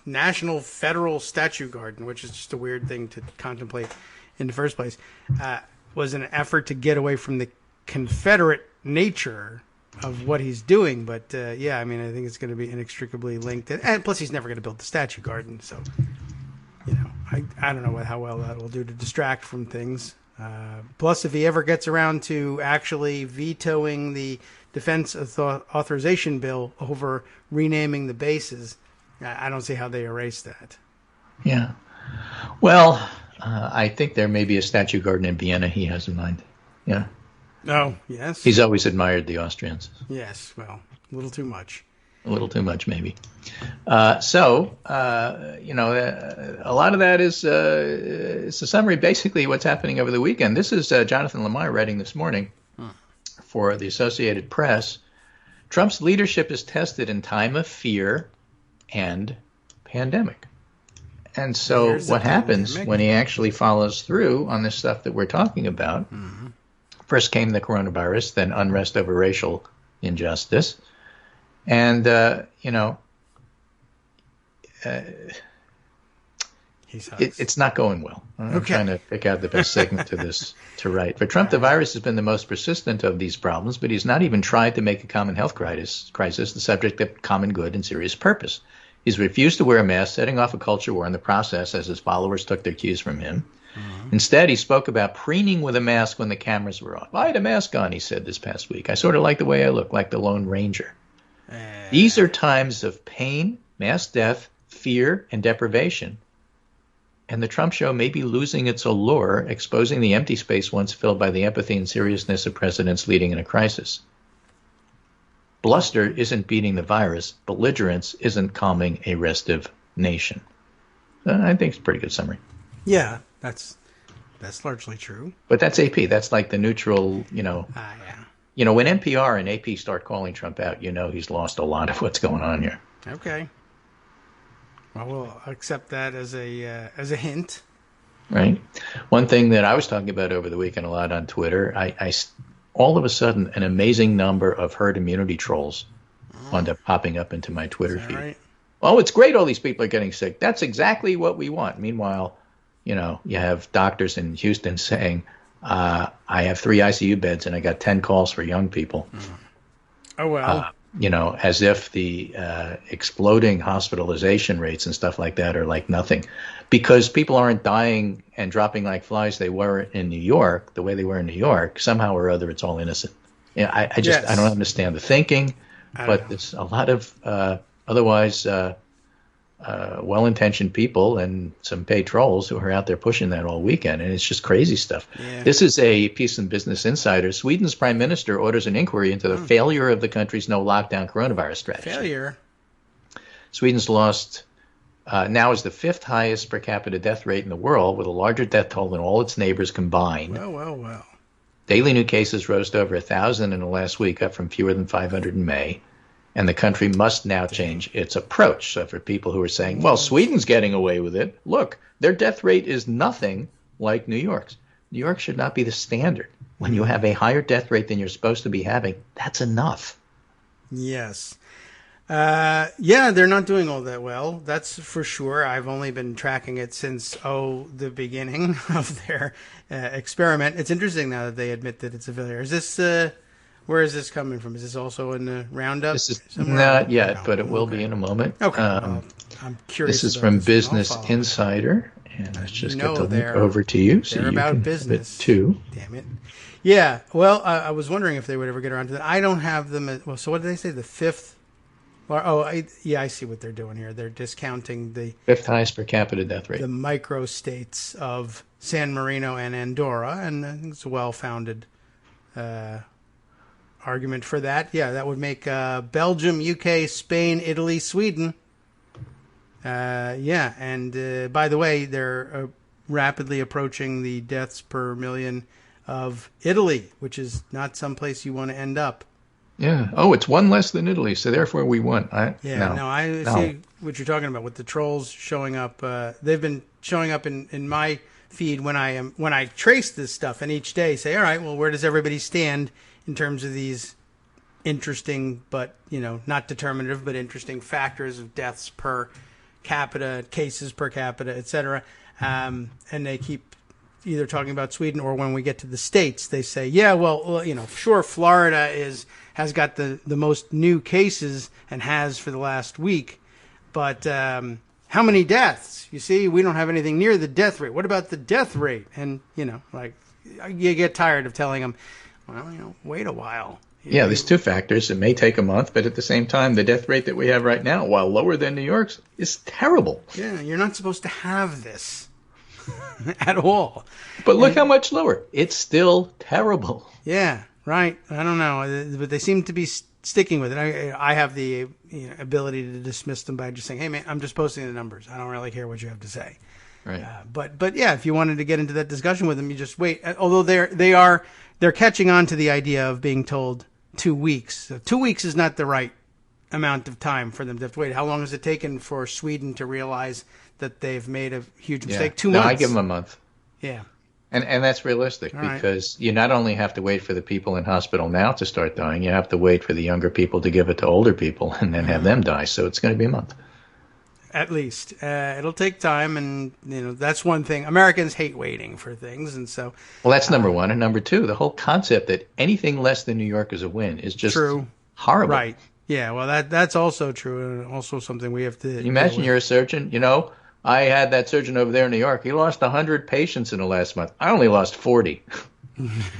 national federal statue garden, which is just a weird thing to contemplate in the first place, was an effort to get away from the Confederate nature of what he's doing. But yeah, I mean, I think it's going to be inextricably linked. And plus, he's never going to build the statue garden. So, I don't know how well that will do to distract from things. Plus, if he ever gets around to actually vetoing the defense authorization bill over renaming the bases, I don't see how they erase that. Yeah. Well, I think there may be a statue garden in Vienna he has in mind. Yeah. Oh, yes. He's always admired the Austrians. Yes, well, a little too much. A little too much, maybe. A lot of that is a summary, basically, what's happening over the weekend. This is Jonathan Lemire writing this morning for the Associated Press. Trump's leadership is tested in time of fear and pandemic. And so what happens when he actually follows through on this stuff that we're talking about? Mm-hmm. First came the coronavirus, then unrest over racial injustice. And, It's not going well. I'm Okay. trying to pick out the best segment to this to write. For Trump, the virus has been the most persistent of these problems, but he's not even tried to make a common health crisis the subject of common good and serious purpose. He's refused to wear a mask, setting off a culture war in the process as his followers took their cues from him. Instead, he spoke about preening with a mask when the cameras were off. I had a mask on, he said this past week. I sort of like the way I look, like the Lone Ranger. These are times of pain, mass death, fear, and deprivation. And the Trump show may be losing its allure, exposing the empty space once filled by the empathy and seriousness of presidents leading in a crisis. Bluster isn't beating the virus. Belligerence isn't calming a restive nation. I think it's a pretty good summary. Yeah, that's largely true. But that's AP. That's like the neutral, Yeah. When NPR and AP start calling Trump out, he's lost a lot of what's going on here. Okay. Well, we'll accept that as a hint. Right. One thing that I was talking about over the weekend a lot on Twitter, I all of a sudden an amazing number of herd immunity trolls wound up popping up into my Twitter feed. Right? Oh, it's great all these people are getting sick. That's exactly what we want. Meanwhile, you have doctors in Houston saying, I have 3 ICU beds and I got 10 calls for young people. Oh, well. As if the exploding hospitalization rates and stuff like that are like nothing. Because people aren't dying and dropping like flies they were in New York, the way they were in New York, somehow or other it's all innocent. I don't understand the thinking, but there's a lot of otherwise well-intentioned people and some paid trolls who are out there pushing that all weekend, and it's just crazy stuff. Yeah. This is a piece in Business Insider. Sweden's prime minister orders an inquiry into the failure of the country's no-lockdown coronavirus strategy. Failure. Sweden's lost now is the 5th highest per capita death rate in the world, with a larger death toll than all its neighbors combined. Well. Daily new cases rose to over 1,000 in the last week, up from fewer than 500 in May. And the country must now change its approach. So for people who are saying, well, Sweden's getting away with it, look, their death rate is nothing like New York's. New York should not be the standard. When you have a higher death rate than you're supposed to be having, that's enough. Yes. They're not doing all that well. That's for sure. I've only been tracking it since, the beginning of their experiment. It's interesting now that they admit that it's a failure. Is this... where is this coming from? Is this also in the roundup? This is not yet, but it will be in a moment. Okay. I'm curious. This is from Business Insider, and let's just get the link over to you so you can business have it too. Damn it. Yeah. Well, I was wondering if they would ever get around to that. I don't have them. So what did they say? The 5th? I see what they're doing here. They're discounting the 5th highest per capita death rate. The micro states of San Marino and Andorra, and I think it's a well-founded argument for that. Yeah, that would make Belgium, UK, Spain, Italy, Sweden. And by the way, they're rapidly approaching the deaths per million of Italy, which is not someplace you want to end up. Yeah. Oh, it's one less than Italy, so therefore we won. I see what you're talking about with the trolls showing up. They've been showing up in my feed when I trace this stuff, and each day say, all right, well, where does everybody stand in terms of these interesting but, not determinative, but interesting factors of deaths per capita, cases per capita, et cetera. And they keep either talking about Sweden, or when we get to the States, they say, sure, Florida has got the most new cases and has for the last week. But how many deaths? You see, we don't have anything near the death rate. What about the death rate? And, you get tired of telling them, well, wait a while. Yeah, there's 2 factors. It may take a month, but at the same time, the death rate that we have right now, while lower than New York's, is terrible. Yeah, you're not supposed to have this at all. But look how much lower. It's still terrible. Yeah, right. I don't know, but they seem to be sticking with it. I have the ability to dismiss them by just saying, hey, man, I'm just posting the numbers. I don't really care what you have to say. Right. But yeah, if you wanted to get into that discussion with them, you just wait. Although they're catching on to the idea of being told 2 weeks. So 2 weeks is not the right amount of time for them to have to wait. How long has it taken for Sweden to realize that they've made a huge mistake? 2 months. I give them a month. Yeah. And that's realistic because you not only have to wait for the people in hospital now to start dying, you have to wait for the younger people to give it to older people and then have them die. So it's going to be a month. At least. It'll take time, and that's one thing. Americans hate waiting for things, and so... Well, that's number one. And number two, the whole concept that anything less than New York is a win is just true. Horrible. Right. Yeah, well, that's also true, and also something we have to... Can you imagine you're a surgeon? I had that surgeon over there in New York. He lost 100 patients in the last month. I only lost 40.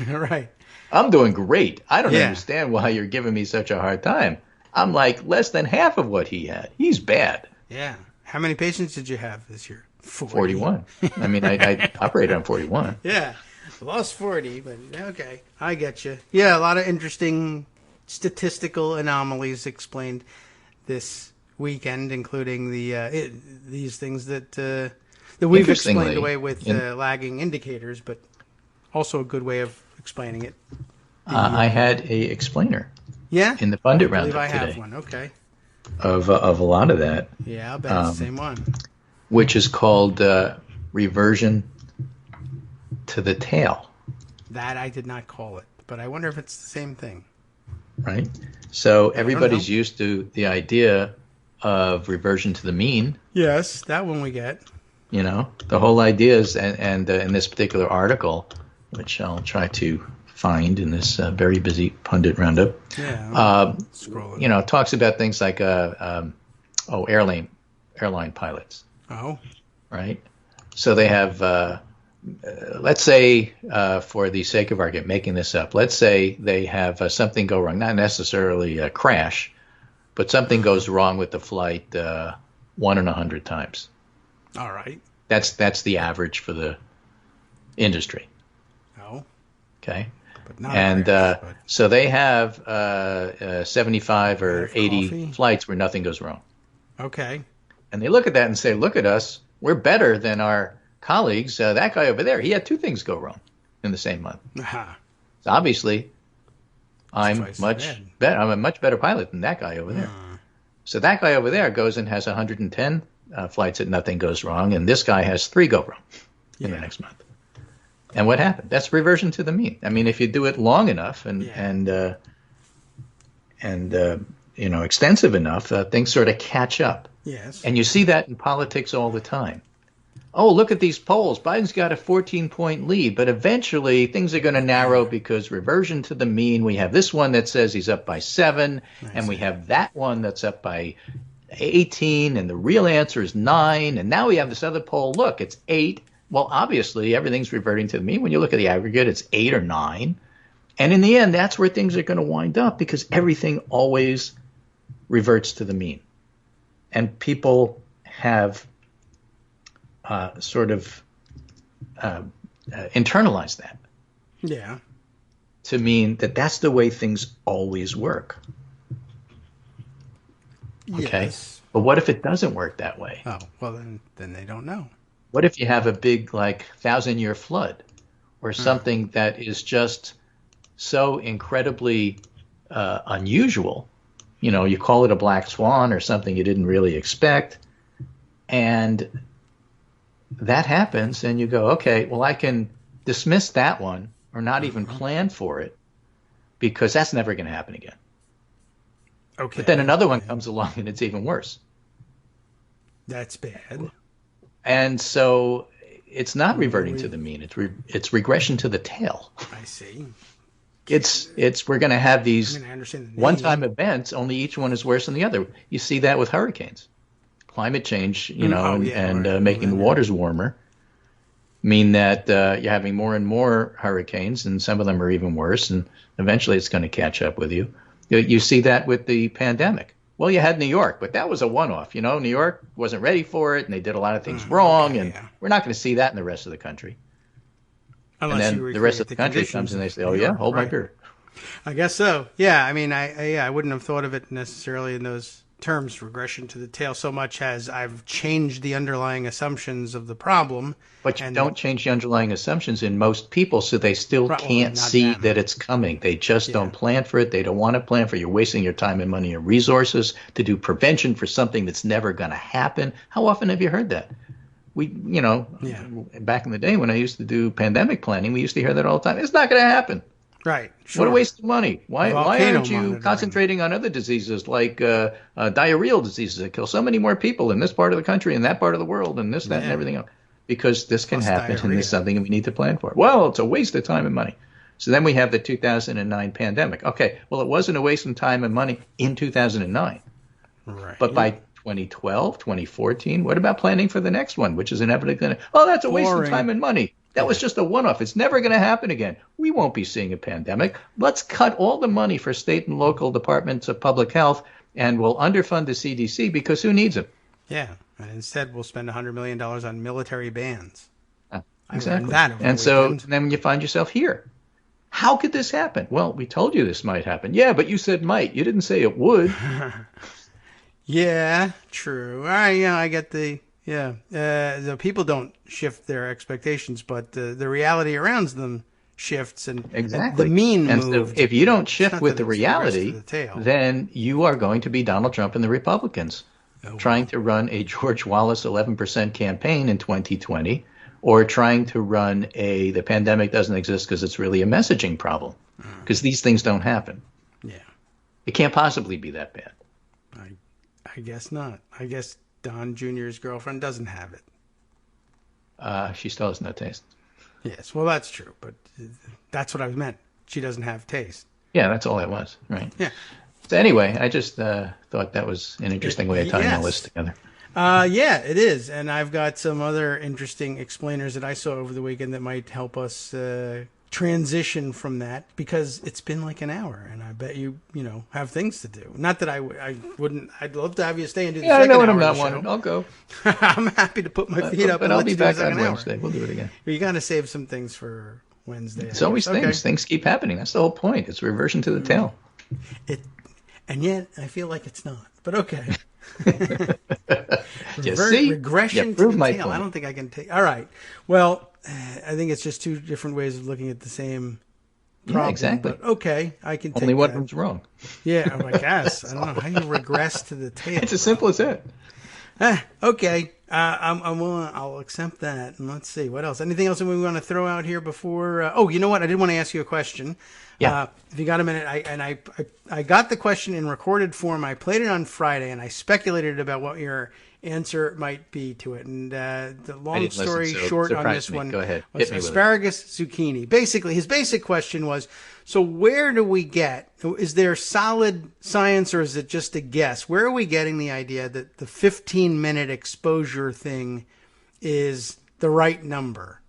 Right. I'm doing great. I don't understand why you're giving me such a hard time. I'm like less than half of what he had. He's bad. Yeah. How many patients did you have this year? 41. I mean, I operated on 41. Yeah. Lost 40, but okay. I get you. Yeah, a lot of interesting statistical anomalies explained this weekend, including these things that we've explained away with lagging indicators, but also a good way of explaining it. I had a explainer. Yeah? In the Pundit I Roundup have today. One. Okay. Of a lot of that. Yeah, I'll bet it's the same one. Which is called reversion to the tail. That I did not call it, but I wonder if it's the same thing. Right? So everybody's used to the idea of reversion to the mean. Yes, that one we get. The whole idea is, and in this particular article, which I'll try to find in this very busy Pundit Roundup, it talks about things like airline pilots. Oh. Right? So they have, let's say, for the sake of argument, making this up, let's say they have something go wrong, not necessarily a crash, but something goes wrong with the flight 1 in 100 times. All right. That's the average for the industry. Oh. Okay. But not so they have 75 or 80 coffee? Flights where nothing goes wrong. Okay. And they look at that and say, look at us. We're better than our colleagues. That guy over there, he had 2 things go wrong in the same month. Aha. So obviously, I'm much better. I'm a much better pilot than that guy over there. So that guy over there goes and has 110 flights that nothing goes wrong, and this guy has 3 go wrong in the next month. And what happened? That's reversion to the mean. I mean, if you do it long enough and extensive enough, things sort of catch up. Yes. And you see that in politics all the time. Oh, look at these polls. Biden's got a 14-point lead, but eventually things are going to narrow because reversion to the mean. We have this one that says he's up by 7, and we have that one that's up by 18, and the real answer is 9. And now we have this other poll. Look, it's 8. Well, obviously, everything's reverting to the mean. When you look at the aggregate, it's 8 or 9. And in the end, that's where things are going to wind up because everything always reverts to the mean. And people have internalized that. Yeah. To mean that that's the way things always work. Okay? Yes. But what if it doesn't work that way? Oh, well, then they don't know. What if you have a big, 1,000-year flood or something that is just so incredibly unusual? You call it a black swan or something you didn't really expect. And that happens, and you go, okay, well, I can dismiss that one or not even plan for it because that's never going to happen again. Okay. But then another one comes along, and it's even worse. That's bad. And so it's not reverting to the mean. It's regression to the tail. I see. We're going to have these I understand one-time events, only each one is worse than the other. You see that with hurricanes. Climate change, making the waters warmer mean that you're having more and more hurricanes, and some of them are even worse, and eventually it's going to catch up with you. You see that with the pandemic. Well, you had New York, but that was a one-off. New York wasn't ready for it, and they did a lot of things wrong, and we're not going to see that in the rest of the country. Unless and then the rest of the country comes and they say, oh, yeah, hold my beer. I guess so. Yeah, I mean, I wouldn't have thought of it necessarily in those terms, regression to the tail, so much as I've changed the underlying assumptions of the problem. But you don't change the underlying assumptions in most people, so they still can't see that it's coming. They just don't plan for it. They don't want to plan for it. You're wasting your time and money and resources to do prevention for something that's never going to happen. How often have you heard that? Back in the day when I used to do pandemic planning, we used to hear that all the time. It's not going to happen. Right. Sure. What a waste of money. Why aren't you monitoring. concentrating on other diseases like diarrheal diseases that kill so many more people in this part of the country and that part of the world and this, that, and everything else? Because this can happen and it's something we need to plan for. Well, it's a waste of time and money. So then we have the 2009 pandemic. Okay, well, it wasn't a waste of time and money in 2009. Right. But by 2012, 2014, what about planning for the next one, which is inevitably going to, oh, that's a waste of time and money. That was just a one-off. It's never going to happen again. We won't be seeing a pandemic. Let's cut all the money for state and local departments of public health, and we'll underfund the CDC because who needs them? Yeah, and instead we'll spend $100 million on military bands. Exactly. And so then you find yourself here. How could this happen? Well, we told you this might happen. Yeah, but you said might. You didn't say it would. Yeah, true. I get the people don't shift their expectations, but the reality around them shifts, and exactly. And the mean and moved. So if you don't shift with the reality, then you are going to be Donald Trump and the Republicans trying to run a George Wallace 11% campaign in 2020, or trying to run the pandemic doesn't exist because it's really a messaging problem, because these things don't happen. Yeah. It can't possibly be that bad. I guess not. I guess Don Jr.'s girlfriend doesn't have it. She still has no taste. Yes, well, that's true, but that's what I meant. She doesn't have taste. Yeah, that's all it was, right? Yeah. So anyway, I just thought that was an interesting way of tying the list together. Yeah, it is. And I've got some other interesting explainers that I saw over the weekend that might help us transition from that, because it's been like an hour and I bet you have things to do. Not that I wouldn't. I'd love to have you stay and do the second hour. Yeah, I know when hour I'm not of the show. wanted. I'll go. I'm happy to put my feet up. But and I'll let be you do back the second on hour. Wednesday. We'll do it again. You got to save some things for Wednesday. It's always things. Okay. Things keep happening. That's the whole point. It's reversion to the tail. And yet I feel like it's not. But okay. Regression to the tail. I don't think I can take. All right. Well, I think it's just two different ways of looking at the same problem. Yeah, exactly. But okay, I can take Only one that. of them's wrong. Yeah, I guess. I don't know how you regress to the tail. It's as simple as that. Okay. I'll accept that. And let's see. What else? Anything else that we want to throw out here before? You know what? I did want to ask you a question. Yeah. If you got a minute, I got the question in recorded form. I played it on Friday, and I speculated about what your answer might be to it. And the long story short on this one, go ahead. Was asparagus zucchini. Basically, his basic question was, so where do we get, is there solid science or is it just a guess? Where are we getting the idea that the 15-minute exposure thing is the right number?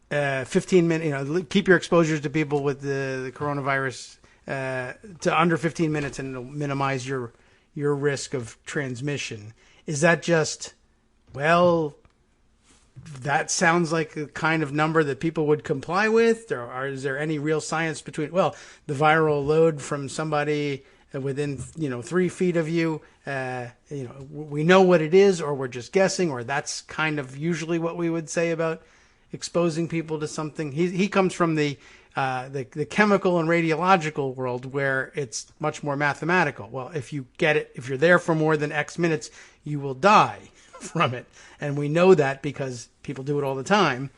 15 minutes, keep your exposures to people with the coronavirus to under 15 minutes and it'll minimize your risk of transmission. Is that just, well, that sounds like a kind of number that people would comply with? Or is there any real science between, well, the viral load from somebody within, 3 feet of you, we know what it is, or we're just guessing, or that's kind of usually what we would say about exposing people to something. He comes from the chemical and radiological world where it's much more mathematical. Well, if you get it, if you're there for more than X minutes, you will die from it. And we know that because people do it all the time.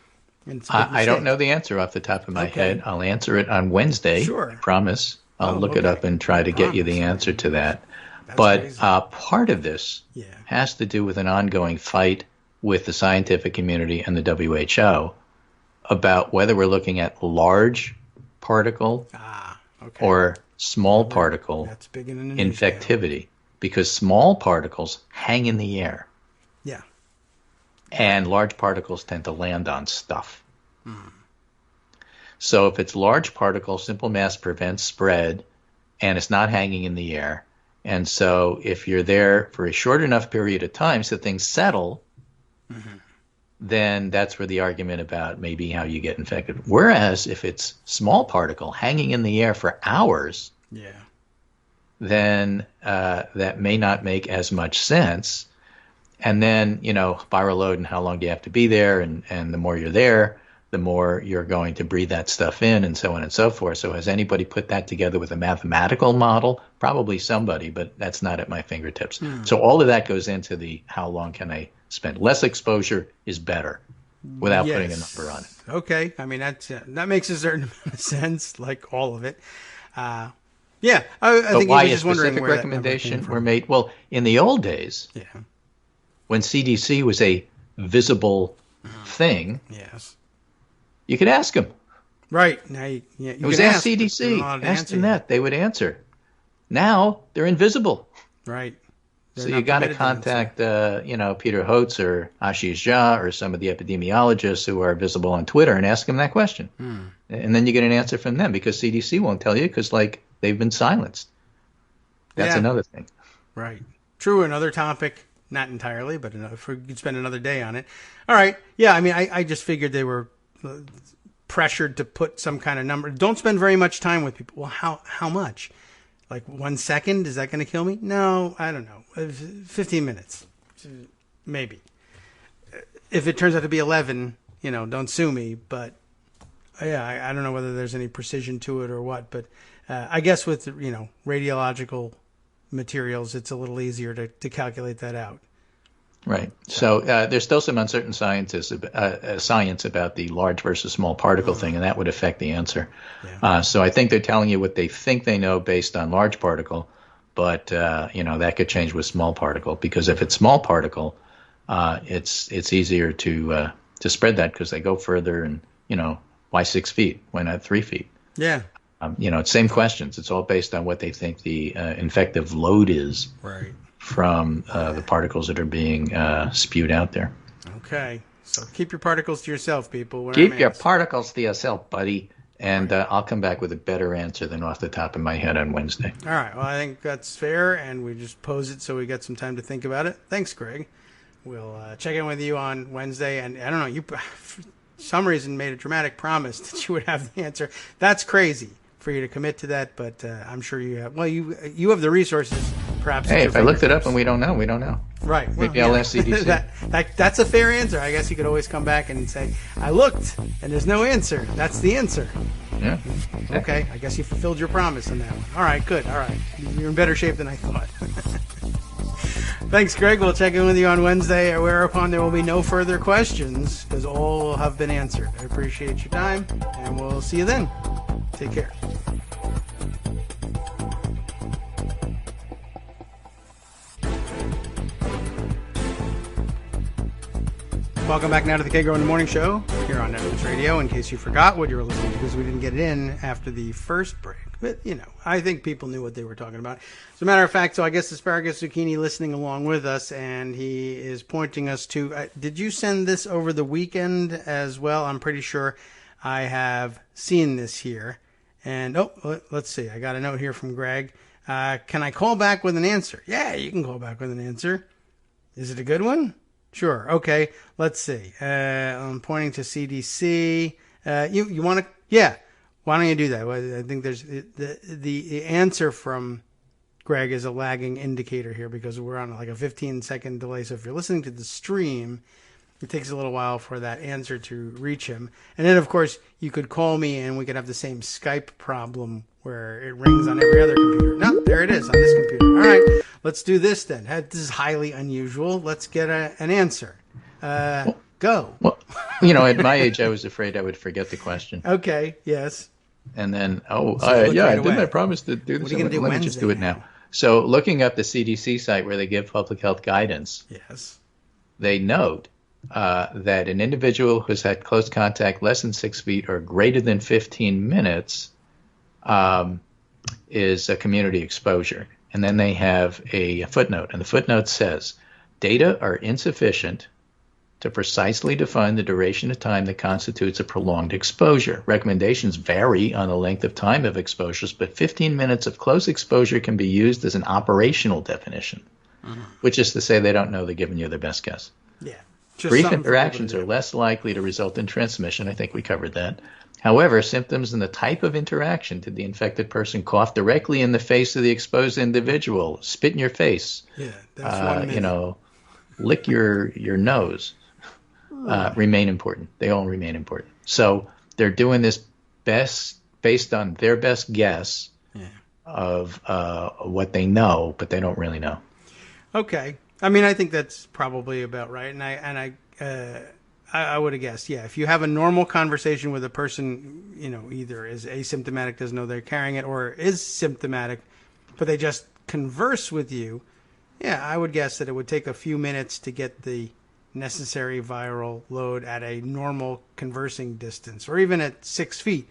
And I don't know the answer off the top of my head. I'll answer it on Wednesday. Sure. I promise. I'll look it up and try to get you the answer to that. That's but crazy. Part of this has to do with an ongoing fight with the scientific community and the WHO about whether we're looking at large particle or small particle infectivity, because small particles hang in the air. Yeah. And large particles tend to land on stuff. So if it's large particles, simple mass prevents spread, and it's not hanging in the air. And so if you're there for a short enough period of time so things settle, then that's where the argument about maybe how you get infected. Whereas if it's small particle hanging in the air for hours, then that may not make as much sense. And then, viral load and how long do you have to be there? And the more you're there, the more you're going to breathe that stuff in and so on and so forth. So has anybody put that together with a mathematical model? Probably somebody, but that's not at my fingertips. So all of that goes into the how long can I spend. Less exposure is better. without putting a number on it. Okay. I mean, that makes a certain amount of sense, like all of it. I think why he was a just wondering specific where recommendation were made? Well, in the old days, yeah, when CDC was a visible thing, yes, you could ask them. Right. Now, you It was can ask ask CDC, but ask them that. They would answer. Now, they're invisible. Right. So you got to contact, Peter Hotz or Ashish Jha or some of the epidemiologists who are visible on Twitter and ask them that question. And then you get an answer from them because CDC won't tell you because, they've been silenced. That's another thing. Right. True. Another topic, not entirely, but if we could spend another day on it. All right. Yeah. I mean, I just figured they were pressured to put some kind of number. Don't spend very much time with people. Well, how much? Like 1 second? Is that going to kill me? No, I don't know. 15 minutes, maybe. If it turns out to be 11, don't sue me. But I don't know whether there's any precision to it or what. But I guess with radiological materials, it's a little easier to calculate that out. Right. So there's still some uncertain science about the large versus small particle thing, and that would affect the answer. Yeah. So I think they're telling you what they think they know based on large particle, but that could change with small particle because if it's small particle, it's easier to spread that because they go further and why 6 feet? Why not 3 feet? Yeah. Same questions. It's all based on what they think the infective load is. Right. From the particles that are being spewed out there. Okay. So keep your particles to yourself, people. Keep your particles to yourself, buddy. And I'll come back with a better answer than off the top of my head on Wednesday. All right. Well, I think that's fair, and we just pose it so we get some time to think about it. Thanks, Greg. We'll check in with you on Wednesday. And I don't know, you for some reason made a dramatic promise that you would have the answer. That's crazy for you to commit to that, but I'm sure you have. Well, you have the resources, perhaps. Hey, if I looked it up and we don't know, we don't know. Right. Maybe I'll ask CDC. That's a fair answer. I guess you could always come back and say, I looked, and there's no answer. That's the answer. Yeah. Okay. I guess you fulfilled your promise on that one. All right, good. All right. You're in better shape than I thought. Thanks, Greg. We'll check in with you on Wednesday, whereupon there will be no further questions, because all have been answered. I appreciate your time, and we'll see you then. Take care. Welcome back now to the Kagro in the Morning Show here on Netflix Radio. In case you forgot what you were listening to because we didn't get it in after the first break. But, I think people knew what they were talking about. As a matter of fact, so I guess Asparagus Zucchini listening along with us, and he is pointing us to... did you send this over the weekend as well? I'm pretty sure I have seen this here. And, let's see. I got a note here from Greg. Can I call back with an answer? Yeah, you can call back with an answer. Is it a good one? Sure. Okay. Let's see. I'm pointing to CDC. You want to? Yeah. Why don't you do that? Well, I think there's the answer from Greg is a lagging indicator here because we're on like a 15-second delay. So if you're listening to the stream, it takes a little while for that answer to reach him. And then, of course, you could call me and we could have the same Skype problem where it rings on every other computer. No, there it is on this computer. All right, let's do this then. This is highly unusual. Let's get an answer. Go. Well, at my age, I was afraid I would forget the question. Okay, yes. And then, didn't I promise to do this? Let me just do it now. So looking up the CDC site where they give public health guidance, yes, they note that an individual who's had close contact less than 6 feet or greater than 15 minutes is a community exposure. And then they have a footnote, and the footnote says, data are insufficient to precisely define the duration of time that constitutes a prolonged exposure. Recommendations vary on the length of time of exposures, but 15 minutes of close exposure can be used as an operational definition, which is to say they don't know, they're giving you their best guess. Yeah. Brief interactions are less likely to result in transmission. I think we covered that. However, symptoms and the type of interaction, did the infected person cough directly in the face of the exposed individual, spit in your face, that's 1 minute. Lick your nose, remain important. They all remain important. So they're doing this based on their best guess of what they know, but they don't really know. Okay. I mean, I think that's probably about right. And I would have guessed, yeah. If you have a normal conversation with a person, either is asymptomatic, doesn't know they're carrying it, or is symptomatic, but they just converse with you, yeah, I would guess that it would take a few minutes to get the necessary viral load at a normal conversing distance, or even at 6 feet.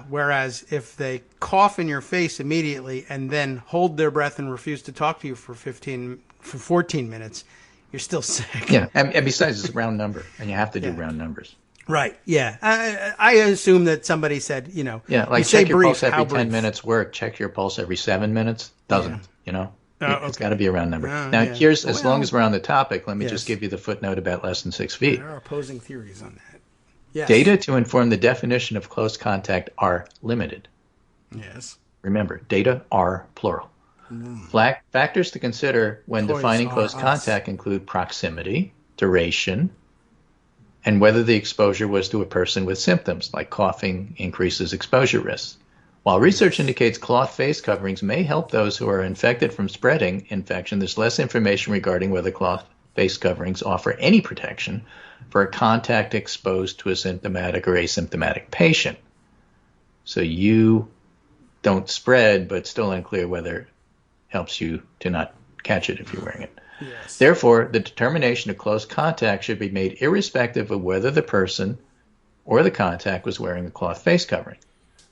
Whereas if they cough in your face immediately and then hold their breath and refuse to talk to you for 14 minutes, you're still sick. Yeah, and besides, it's a round number, and you have to do round numbers. Right, yeah. I assume that somebody said, Yeah, like check your pulse every 10 minutes work, check your pulse every 7 minutes. Doesn't, It's got to be a round number. Now, here's, as long as we're on the topic, let me just give you the footnote about less than 6 feet. There are opposing theories on that. Yes. Data to inform the definition of close contact are limited. Yes. Remember, data are plural. Factors to consider when defining close contact include proximity, duration, and whether the exposure was to a person with symptoms like coughing increases exposure risks. While research indicates cloth face coverings may help those who are infected from spreading infection, there's less information regarding whether cloth face coverings offer any protection for a contact exposed to a symptomatic or asymptomatic patient. So you don't spread, but still unclear whether it helps you to not catch it if you're wearing it. Yes. Therefore, the determination of close contact should be made irrespective of whether the person or the contact was wearing a cloth face covering,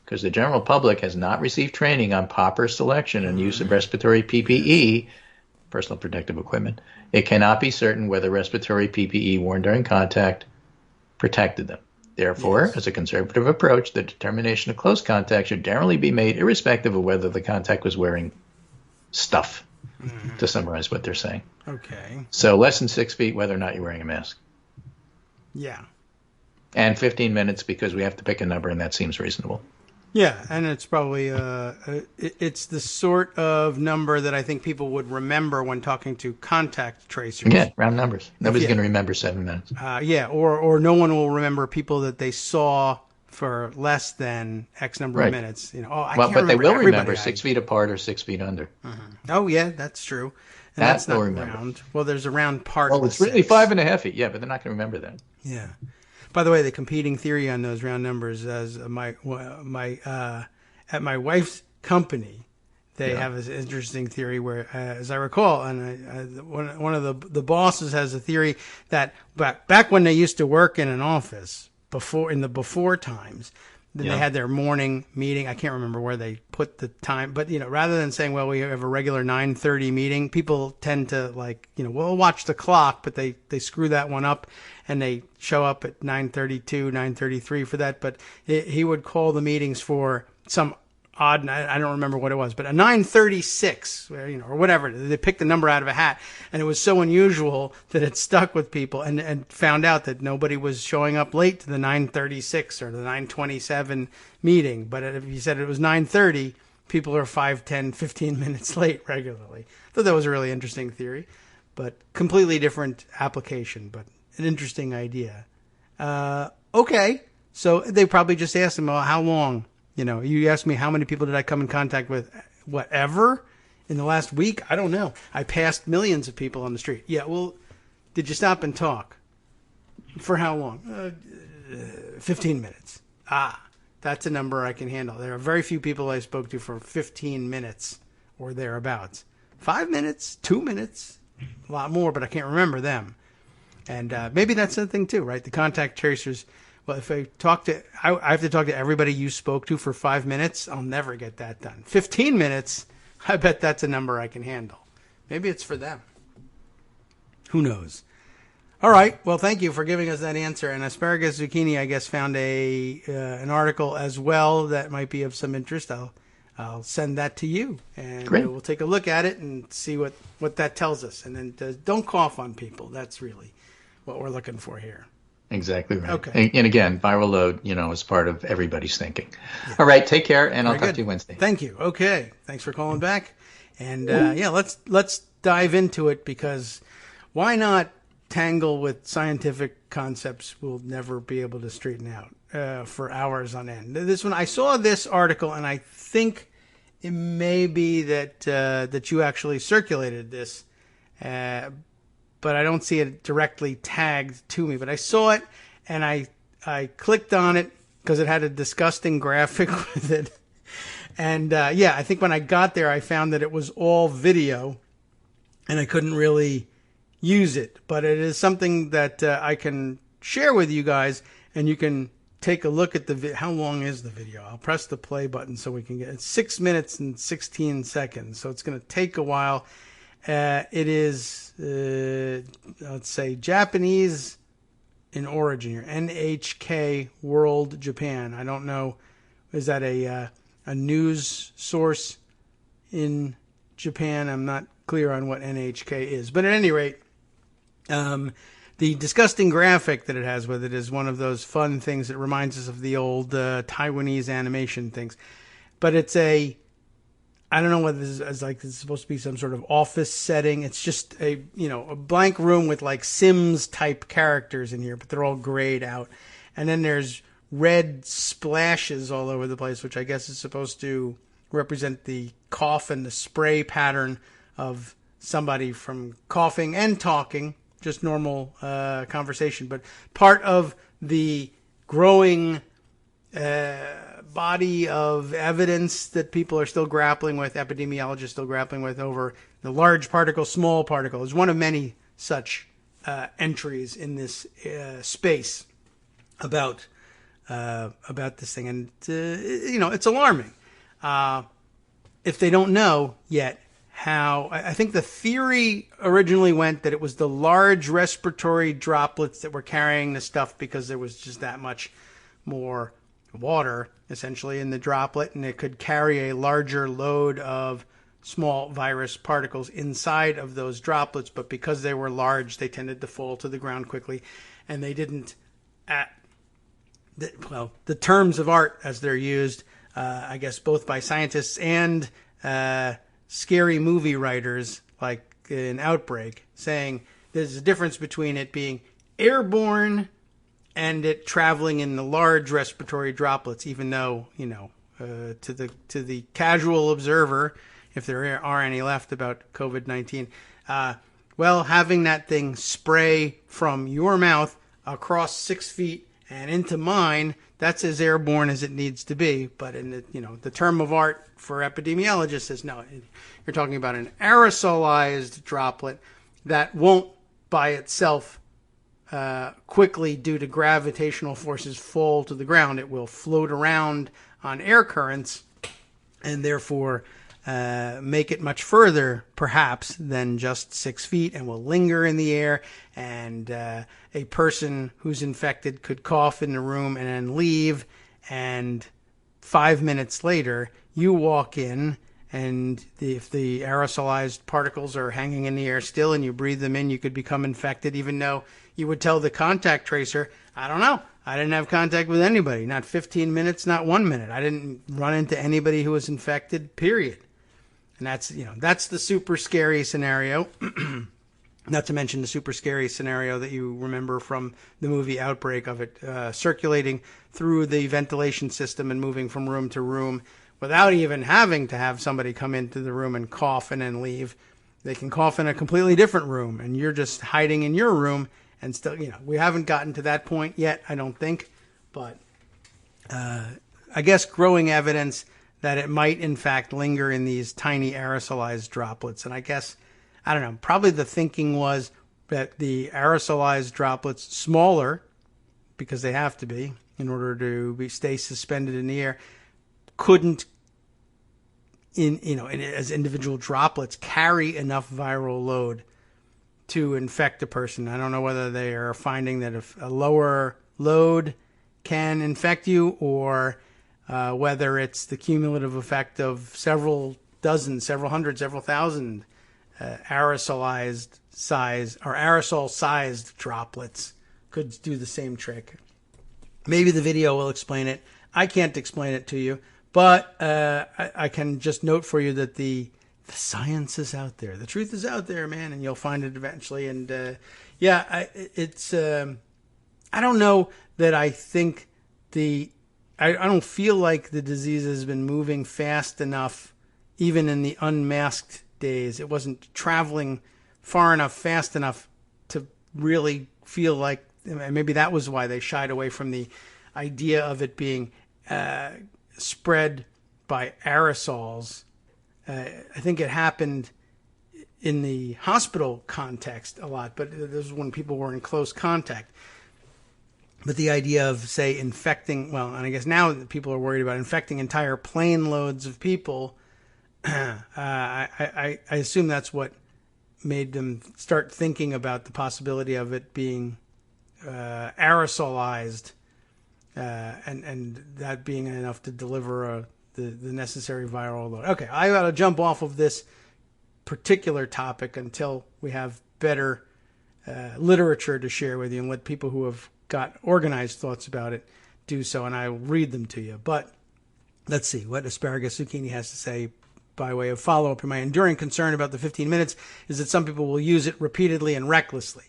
because the general public has not received training on proper selection and use of respiratory PPE, personal protective equipment. It cannot be certain whether respiratory PPE worn during contact protected them. Therefore, as a conservative approach, the determination of close contact should generally be made irrespective of whether the contact was wearing stuff, to summarize what they're saying. Okay. So less than 6 feet, whether or not you're wearing a mask. Yeah. And 15 minutes because we have to pick a number, and that seems reasonable. Yeah, and it's probably it's the sort of number that I think people would remember when talking to contact tracers. Yeah, round numbers. Nobody's going to remember 7 minutes. Or no one will remember people that they saw for less than X number of minutes. But they will remember 6 feet apart or 6 feet under. Oh yeah, that's true. And that's not round. Well, there's a round part. Well, it's really 5.5 feet. Yeah, but they're not going to remember that. Yeah. By the way, the competing theory on those round numbers, as at my wife's company, they have this interesting theory where, as I recall, and one of the bosses has a theory that back when they used to work in an office before times, then they had their morning meeting. I can't remember where they put the time, but rather than saying, well, we have a regular 9:30 meeting, people tend to we'll watch the clock, but they screw that one up and they show up at 9:32, 9:33 for that. But he would call the meetings for some odd, I don't remember what it was, but a 9:36, or whatever. They picked the number out of a hat, and it was so unusual that it stuck with people, and found out that nobody was showing up late to the 9:36 or the 9:27 meeting. But if you said it was 9:30, people are 5, 10, 15 minutes late regularly. I thought that was a really interesting theory, but completely different application, but an interesting idea. Okay, so they probably just asked them, well, how long? You asked me how many people did I come in contact with, whatever, in the last week? I don't know. I passed millions of people on the street. Yeah, well, did you stop and talk? For how long? 15 minutes. That's a number I can handle. There are very few people I spoke to for 15 minutes or thereabouts. 5 minutes, 2 minutes, a lot more, but I can't remember them. And maybe that's the thing too, right? The contact tracers. Well, if I have to talk to everybody you spoke to for 5 minutes, I'll never get that done. 15 minutes, I bet that's a number I can handle. Maybe it's for them. Who knows? All right. Well, thank you for giving us that answer. And Asparagus Zucchini, I guess, found an article as well that might be of some interest. I'll send that to you, and we'll take a look at it and see what that tells us. And then don't cough on people. That's really what we're looking for here. Exactly right. Okay. And again, viral load, is part of everybody's thinking. Yeah. All right. Take care, and I'll talk to you Wednesday. Thank you. Okay. Thanks for calling back. And let's dive into it, because why not tangle with scientific concepts we'll never be able to straighten out for hours on end. This one, I saw this article, and I think it may be that you actually circulated this. but I don't see it directly tagged to me. But I saw it, and I clicked on it because it had a disgusting graphic with it. And I think when I got there, I found that it was all video, and I couldn't really use it. But it is something that I can share with you guys, and you can take a look at the video. How long is the video? I'll press the play button so we can get it. It's 6 minutes and 16 seconds, so it's going to take a while. It is, let's say, Japanese in origin here. NHK World Japan. I don't know. Is that a news source in Japan? I'm not clear on what NHK is. But at any rate, the disgusting graphic that it has with it is one of those fun things that reminds us of the old Taiwanese animation things. But it's I don't know whether this is like it's supposed to be some sort of office setting. It's just a blank room with like Sims type characters in here, but they're all grayed out. And then there's red splashes all over the place, which I guess is supposed to represent the cough and the spray pattern of somebody from coughing and talking, just normal conversation. But part of the growing body of evidence that people are still grappling with, epidemiologists still grappling with, over the large particle, small particle, is one of many such entries in this space about this thing. And it's alarming if they don't know yet how. I think the theory originally went that it was the large respiratory droplets that were carrying the stuff because there was just that much more water essentially in the droplet, and it could carry a larger load of small virus particles inside of those droplets. But because they were large, they tended to fall to the ground quickly, and they didn't the terms of art as they're used, I guess both by scientists and scary movie writers like in Outbreak, saying there's a difference between it being airborne and it traveling in the large respiratory droplets, even though, to the casual observer, if there are any left about COVID-19, having that thing spray from your mouth across 6 feet and into mine, that's as airborne as it needs to be. But in the term of art for epidemiologists is no, you're talking about an aerosolized droplet that won't by itself quickly, due to gravitational forces, fall to the ground. It will float around on air currents and therefore make it much further, perhaps, than just 6 feet, and will linger in the air. And a person who's infected could cough in the room and then leave, and 5 minutes later, you walk in, and if the aerosolized particles are hanging in the air still and you breathe them in, you could become infected, even though you would tell the contact tracer, I don't know, I didn't have contact with anybody. Not 15 minutes, not 1 minute. I didn't run into anybody who was infected, period. And that's the super scary scenario. Not to mention the super scary scenario that you remember from the movie Outbreak, of it circulating through the ventilation system and moving from room to room without even having to have somebody come into the room and cough and then leave. They can cough in a completely different room, and you're just hiding in your room. And still, we haven't gotten to that point yet, I don't think. But I guess growing evidence that it might, in fact, linger in these tiny aerosolized droplets. And I guess, I don't know, probably the thinking was that the aerosolized droplets, smaller, because they have to be, in order to stay suspended in the air, couldn't, as individual droplets, carry enough viral load to infect a person. I don't know whether they are finding that if a lower load can infect you, or whether it's the cumulative effect of several dozen, several hundred, several thousand aerosolized size or aerosol-sized droplets could do the same trick. Maybe the video will explain it. I can't explain it to you, but I can just note for you that the science is out there. The truth is out there, man, and you'll find it eventually. And I don't know that I think I don't feel like the disease has been moving fast enough, even in the unmasked days. It wasn't traveling far enough, fast enough really feel like, and maybe that was why they shied away from the idea of it being spread by aerosols. I think it happened in the hospital context a lot, but this was when people were in close contact. But the idea of, say, infecting, well, and I guess now people are worried about infecting entire plane loads of people. I assume that's what made them start thinking about the possibility of it being aerosolized, and that being enough to deliver the necessary viral load. Okay, I got to jump off of this particular topic until we have better literature to share with you and let people who have got organized thoughts about it do so, and I'll read them to you. But let's see what Asparagus Zucchini has to say by way of follow-up. My enduring concern about the 15 minutes is that some people will use it repeatedly and recklessly.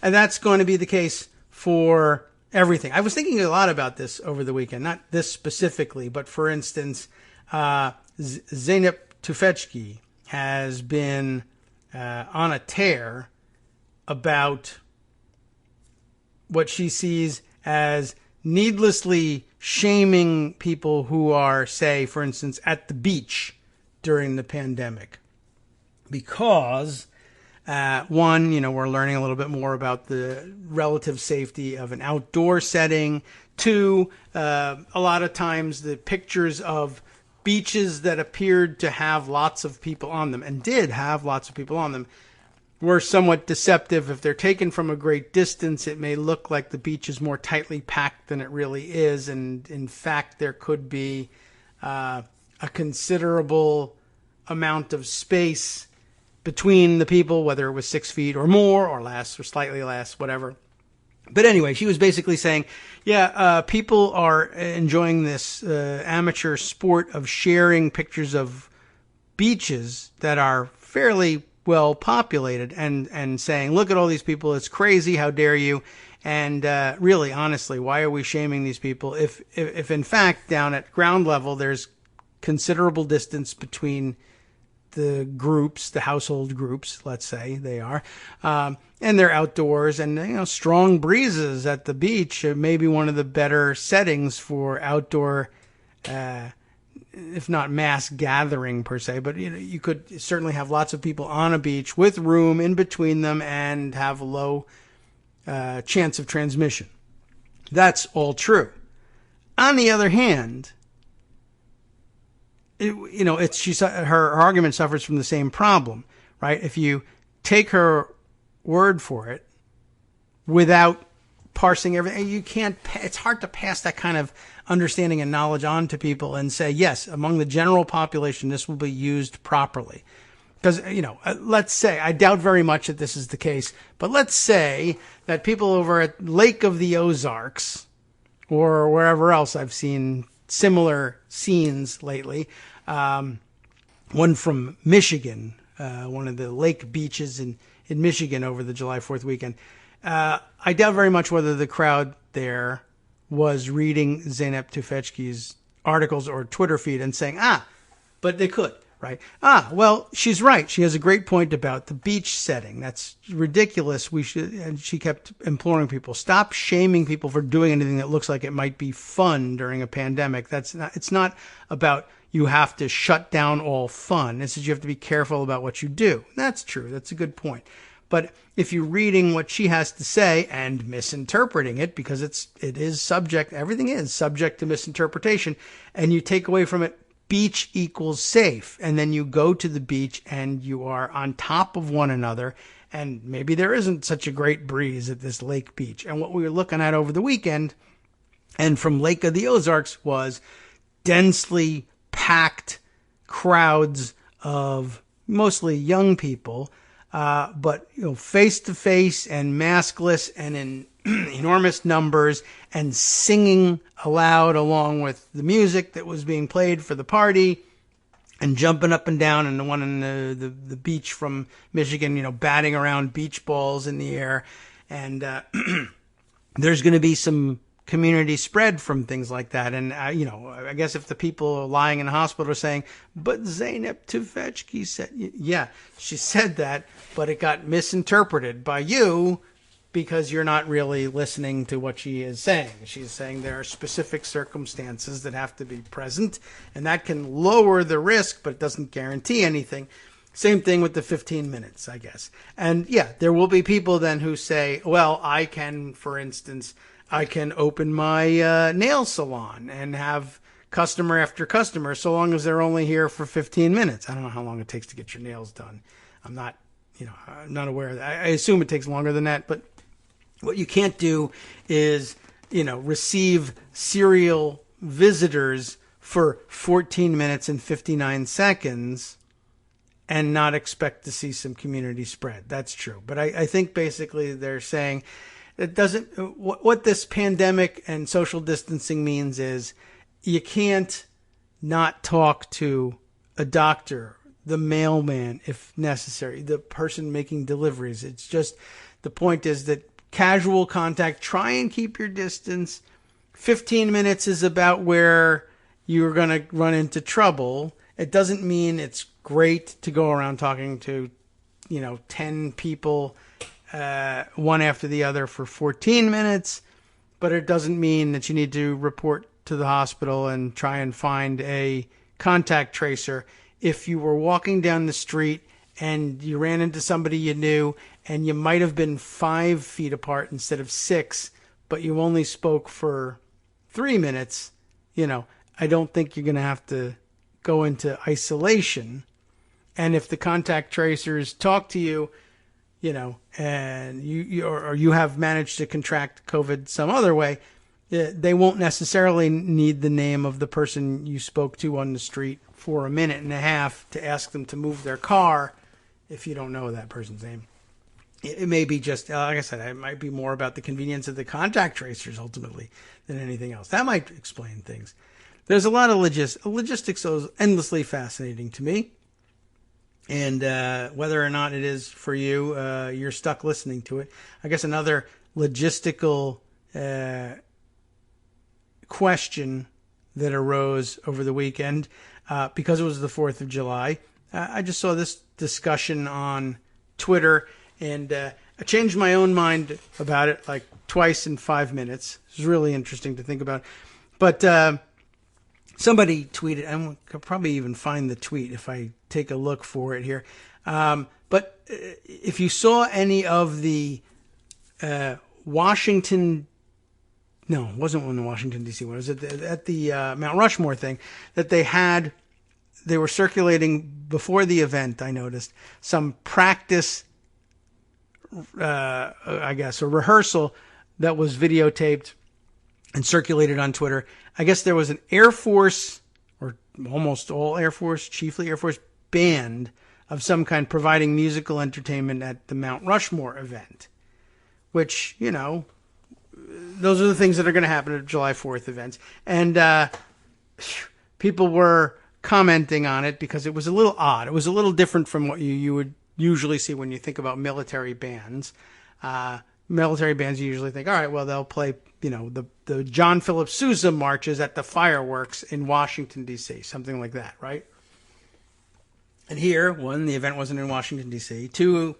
And that's going to be the case for everything. I was thinking a lot about this over the weekend, not this specifically, but for instance, Zeynep Tufekci has been on a tear about what she sees as needlessly shaming people who are, say, for instance, at the beach during the pandemic. Because, one, we're learning a little bit more about the relative safety of an outdoor setting. Two, a lot of times the pictures of beaches that appeared to have lots of people on them, and did have lots of people on them, were somewhat deceptive. If they're taken from a great distance, it may look like the beach is more tightly packed than it really is. And in fact, there could be a considerable amount of space between the people, whether it was 6 feet or more or less or slightly less, whatever. But anyway, she was basically saying, people are enjoying this amateur sport of sharing pictures of beaches that are fairly well populated and saying, look at all these people, it's crazy, how dare you? And really, honestly, why are we shaming these people if in fact down at ground level there's considerable distance between the groups, the household groups, let's say they are, and they're outdoors, and strong breezes at the beach may be one of the better settings for outdoor if not mass gathering per se, but you could certainly have lots of people on a beach with room in between them and have a low chance of transmission. That's all true. On the other hand, her argument suffers from the same problem, right? If you take her word for it without parsing everything, you can't. It's hard to pass that kind of understanding and knowledge on to people and say, yes, among the general population, this will be used properly. Because, let's say, I doubt very much that this is the case, but let's say that people over at Lake of the Ozarks or wherever else I've seen similar scenes lately, one from Michigan, one of the lake beaches in Michigan over the July 4th weekend. I doubt very much whether the crowd there was reading Zeynep Tufekci's articles or Twitter feed and saying, but they could, right? Well, she's right. She has a great point about the beach setting. That's ridiculous. And she kept imploring people, stop shaming people for doing anything that looks like it might be fun during a pandemic. It's not about you have to shut down all fun. It's that you have to be careful about what you do. That's true. That's a good point. But if you're reading what she has to say and misinterpreting it, because everything is subject to misinterpretation, and you take away from it, beach equals safe, and then you go to the beach and you are on top of one another, and maybe there isn't such a great breeze at this lake beach. And what we were looking at over the weekend, and from Lake of the Ozarks, was densely packed crowds of mostly young people, but face to face and maskless and in enormous numbers, and singing aloud along with the music that was being played for the party, and jumping up and down. And the one in the beach from Michigan, batting around beach balls in the air. And there's going to be some community spread from things like that. And, I guess if the people lying in the hospital are saying, but Zeynep Tufekci said, yeah, she said that, but it got misinterpreted by you, because you're not really listening to what she is saying. She's saying there are specific circumstances that have to be present, and that can lower the risk, but it doesn't guarantee anything. Same thing with the 15 minutes, I guess. And yeah, there will be people then who say, well, I can, for instance, I can open my nail salon and have customer after customer so long as they're only here for 15 minutes. I don't know how long it takes to get your nails done. I'm not aware of that. I assume it takes longer than that, but what you can't do is, receive serial visitors for 14 minutes and 59 seconds and not expect to see some community spread. That's true. But I think basically they're saying it doesn't, what this pandemic and social distancing means is you can't not talk to a doctor, the mailman, if necessary, the person making deliveries. It's just, the point is that casual contact, try and keep your distance. 15 minutes is about where you're going to run into trouble. It doesn't mean it's great to go around talking to, 10 people, one after the other for 14 minutes, but it doesn't mean that you need to report to the hospital and try and find a contact tracer. If you were walking down the street and you ran into somebody you knew and you might have been 5 feet apart instead of 6, but you only spoke for 3 minutes, I don't think you're going to have to go into isolation. And if the contact tracers talk to you, and you have managed to contract COVID some other way, they won't necessarily need the name of the person you spoke to on the street for a minute and a half to ask them to move their car if you don't know that person's name. It may be just, like I said, it might be more about the convenience of the contact tracers ultimately than anything else. That might explain things. There's a lot of logistics is endlessly fascinating to me. And whether or not it is for you, you're stuck listening to it. I guess another logistical question that arose over the weekend, because it was the 4th of July, I just saw this discussion on Twitter, and I changed my own mind about it like twice in 5 minutes. It was really interesting to think about. But somebody tweeted, I could probably even find the tweet if I take a look for it here. But if you saw any of the Washington, no, it wasn't one in Washington, D.C. What was it? At the Mount Rushmore thing that they were circulating before the event, I noticed, some practice, I guess, a rehearsal that was videotaped and circulated on Twitter. I guess there was an Air Force, or almost all Air Force, chiefly Air Force band of some kind providing musical entertainment at the Mount Rushmore event, which, those are the things that are going to happen at July 4th events. And people were commenting on it because it was a little odd. It was a little different from what you would usually see when you think about military bands. Military bands, you usually think, all right, well, they'll play, the John Philip Sousa marches at the fireworks in Washington, D.C., something like that, right? And here, one, the event wasn't in Washington, D.C. Two,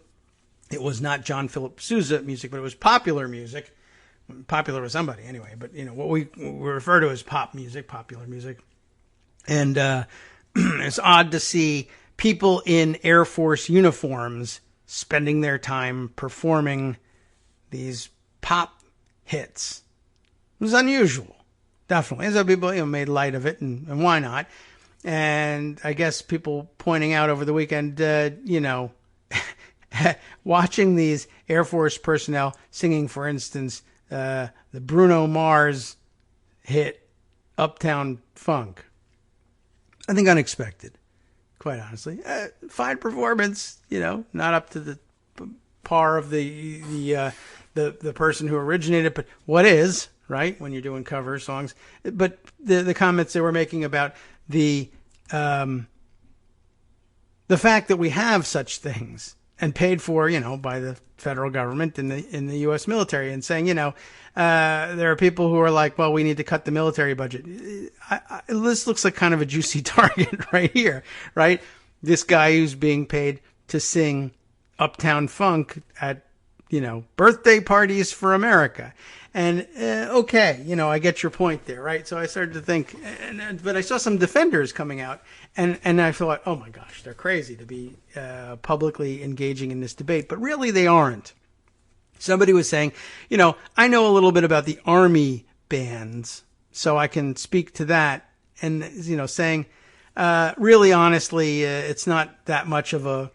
it was not John Philip Sousa music, but it was popular music. Popular with somebody, anyway. But, what we refer to as pop music, popular music. And it's odd to see people in Air Force uniforms spending their time performing these pop hits. It was unusual, definitely. And so people made light of it, and why not? And I guess people pointing out over the weekend, watching these Air Force personnel singing, for instance, the Bruno Mars hit Uptown Funk. I think unexpected, quite honestly. Fine performance, not up to the par of the person who originated, but what is, right, when you're doing cover songs. But the comments they were making about the fact that we have such things and paid for, by the federal government and in the U.S. military, and saying, there are people who are like, well, we need to cut the military budget. This looks like kind of a juicy target right here, right? This guy who's being paid to sing Uptown Funk at, birthday parties for America. And, okay, I get your point there, right? So I started to think, but I saw some defenders coming out, and I thought, oh my gosh, they're crazy to be publicly engaging in this debate. But really, they aren't. Somebody was saying, I know a little bit about the Army bands, so I can speak to that. And, saying, really honestly, it's not that much of a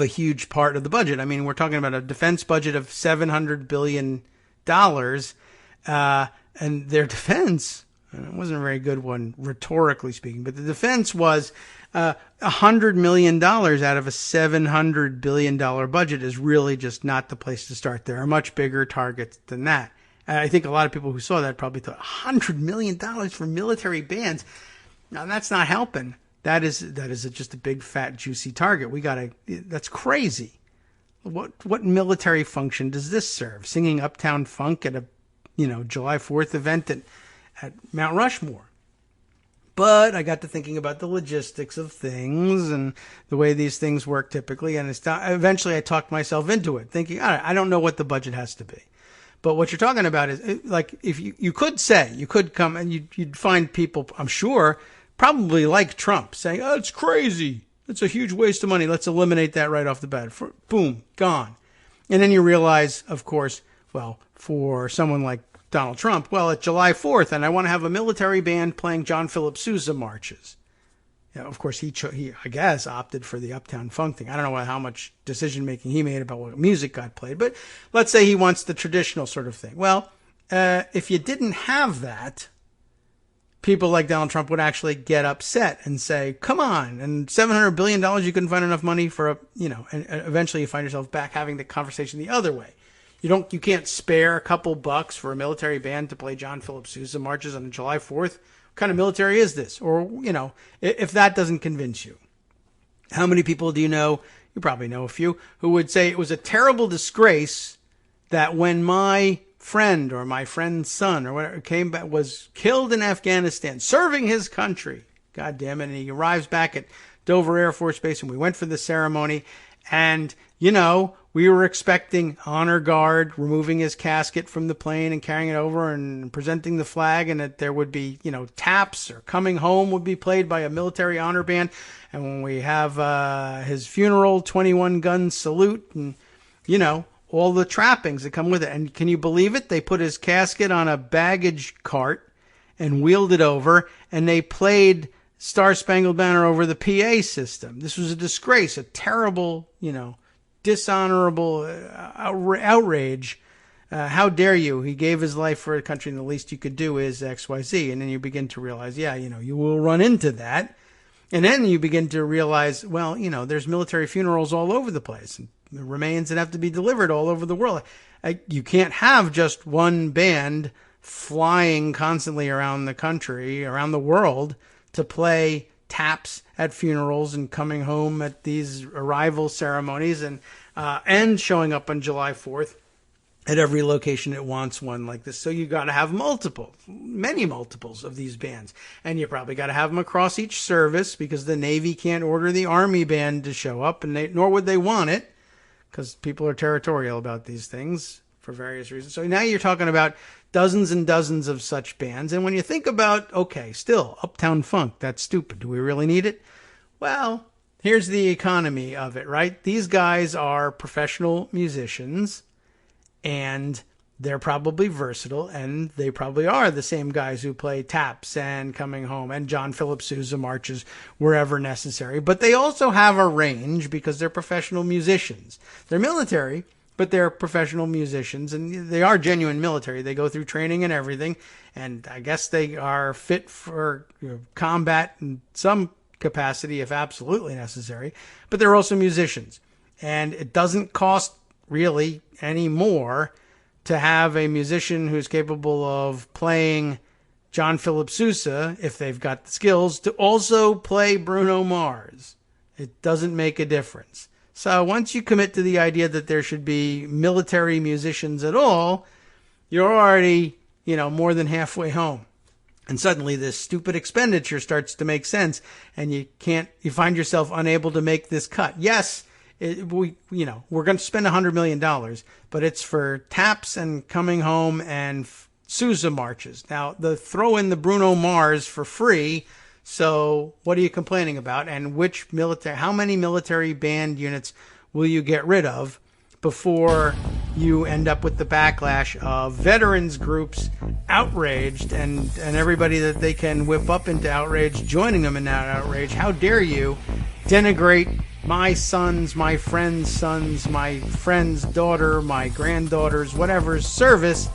huge part of the budget. I mean, we're talking about a defense budget of $700 billion, and their defense, it wasn't a very good one, rhetorically speaking, but the defense was $100 million out of a $700 billion budget is really just not the place to start. There are much bigger targets than that. I think a lot of people who saw that probably thought $100 million for military bands. Now, that's not helping. That is just a big, fat, juicy target. That's crazy. What military function does this serve? Singing Uptown Funk at a, July 4th event at Mount Rushmore. But I got to thinking about the logistics of things and the way these things work typically. And eventually I talked myself into it, thinking, all right, I don't know what the budget has to be. But what you're talking about is, like, if you could come and you'd find people, I'm sure, probably like Trump, saying, oh, it's crazy. It's a huge waste of money. Let's eliminate that right off the bat. Boom, gone. And then you realize, of course, well, for someone like Donald Trump, well, it's July 4th, and I want to have a military band playing John Philip Sousa marches. Of course, he I guess, opted for the Uptown Funk thing. I don't know how much decision-making he made about what music got played, but let's say he wants the traditional sort of thing. Well, if you didn't have that, people like Donald Trump would actually get upset and say, come on, and $700 billion, you couldn't find enough money for and eventually you find yourself back having the conversation the other way. You can't spare a couple bucks for a military band to play John Philip Sousa marches on July 4th. What kind of military is this? Or, if that doesn't convince you. How many people do you know? You probably know a few who would say it was a terrible disgrace that when my friend or my friend's son or whatever came back, was killed in Afghanistan, serving his country. God damn it. And he arrives back at Dover Air Force Base and we went for the ceremony. And, we were expecting honor guard removing his casket from the plane and carrying it over and presenting the flag, and that there would be, taps or Coming Home would be played by a military honor band. And when we have his funeral, 21 gun salute and, all the trappings that come with it. And can you believe it? They put his casket on a baggage cart and wheeled it over, and they played Star Spangled Banner over the PA system. This was a disgrace, a terrible, dishonorable outrage. How dare you? He gave his life for a country, and the least you could do is XYZ. And then you begin to realize, you will run into that. And then you begin to realize, well, there's military funerals all over the place, and remains that have to be delivered all over the world. You can't have just one band flying constantly around the country, around the world, to play taps at funerals and Coming Home at these arrival ceremonies and showing up on July 4th at every location it wants one like this. So you got to have many multiples of these bands. And you probably got to have them across each service, because the Navy can't order the Army band to show up, and nor would they want it, because people are territorial about these things for various reasons. So now you're talking about dozens and dozens of such bands. And when you think about, okay, still, Uptown Funk, that's stupid. Do we really need it? Well, here's the economy of it, right? These guys are professional musicians, and they're probably versatile, and they probably are the same guys who play taps and Coming Home and John Philip Sousa marches wherever necessary. But they also have a range because they're professional musicians. They're military, but they're professional musicians, and they are genuine military. They go through training and everything, and I guess they are fit for combat in some capacity if absolutely necessary. But they're also musicians, and it doesn't cost really any more to have a musician who's capable of playing John Philip Sousa, if they've got the skills, to also play Bruno Mars. It doesn't make a difference. So once you commit to the idea that there should be military musicians at all, you're already, more than halfway home. And suddenly this stupid expenditure starts to make sense, and you find yourself unable to make this cut. Yes, we're going to spend $100 million, but it's for taps and coming home and Sousa marches. Now, throw in the Bruno Mars for free. So what are you complaining about? And how many military band units will you get rid of before you end up with the backlash of veterans groups outraged and everybody that they can whip up into outrage joining them in that outrage? How dare you denigrate my sons, my friend's sons, my friend's daughter, my granddaughter's whatever's service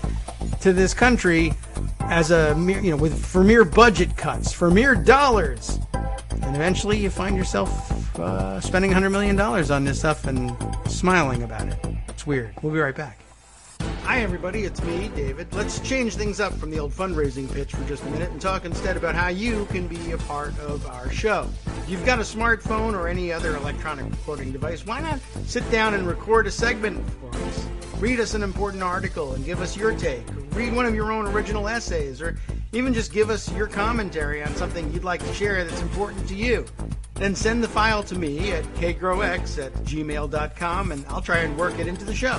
to this country as for mere budget cuts, for mere dollars. And eventually you find yourself spending $100 million on this stuff and smiling about it. It's weird. We'll be right back. Hi, everybody. It's me, David. Let's change things up from the old fundraising pitch for just a minute and talk instead about how you can be a part of our show. If you've got a smartphone or any other electronic recording device, why not sit down and record a segment for us? Read us an important article and give us your take. Read one of your own original essays, or even just give us your commentary on something you'd like to share that's important to you. Then send the file to me at kagrox@gmail.com, and I'll try and work it into the show.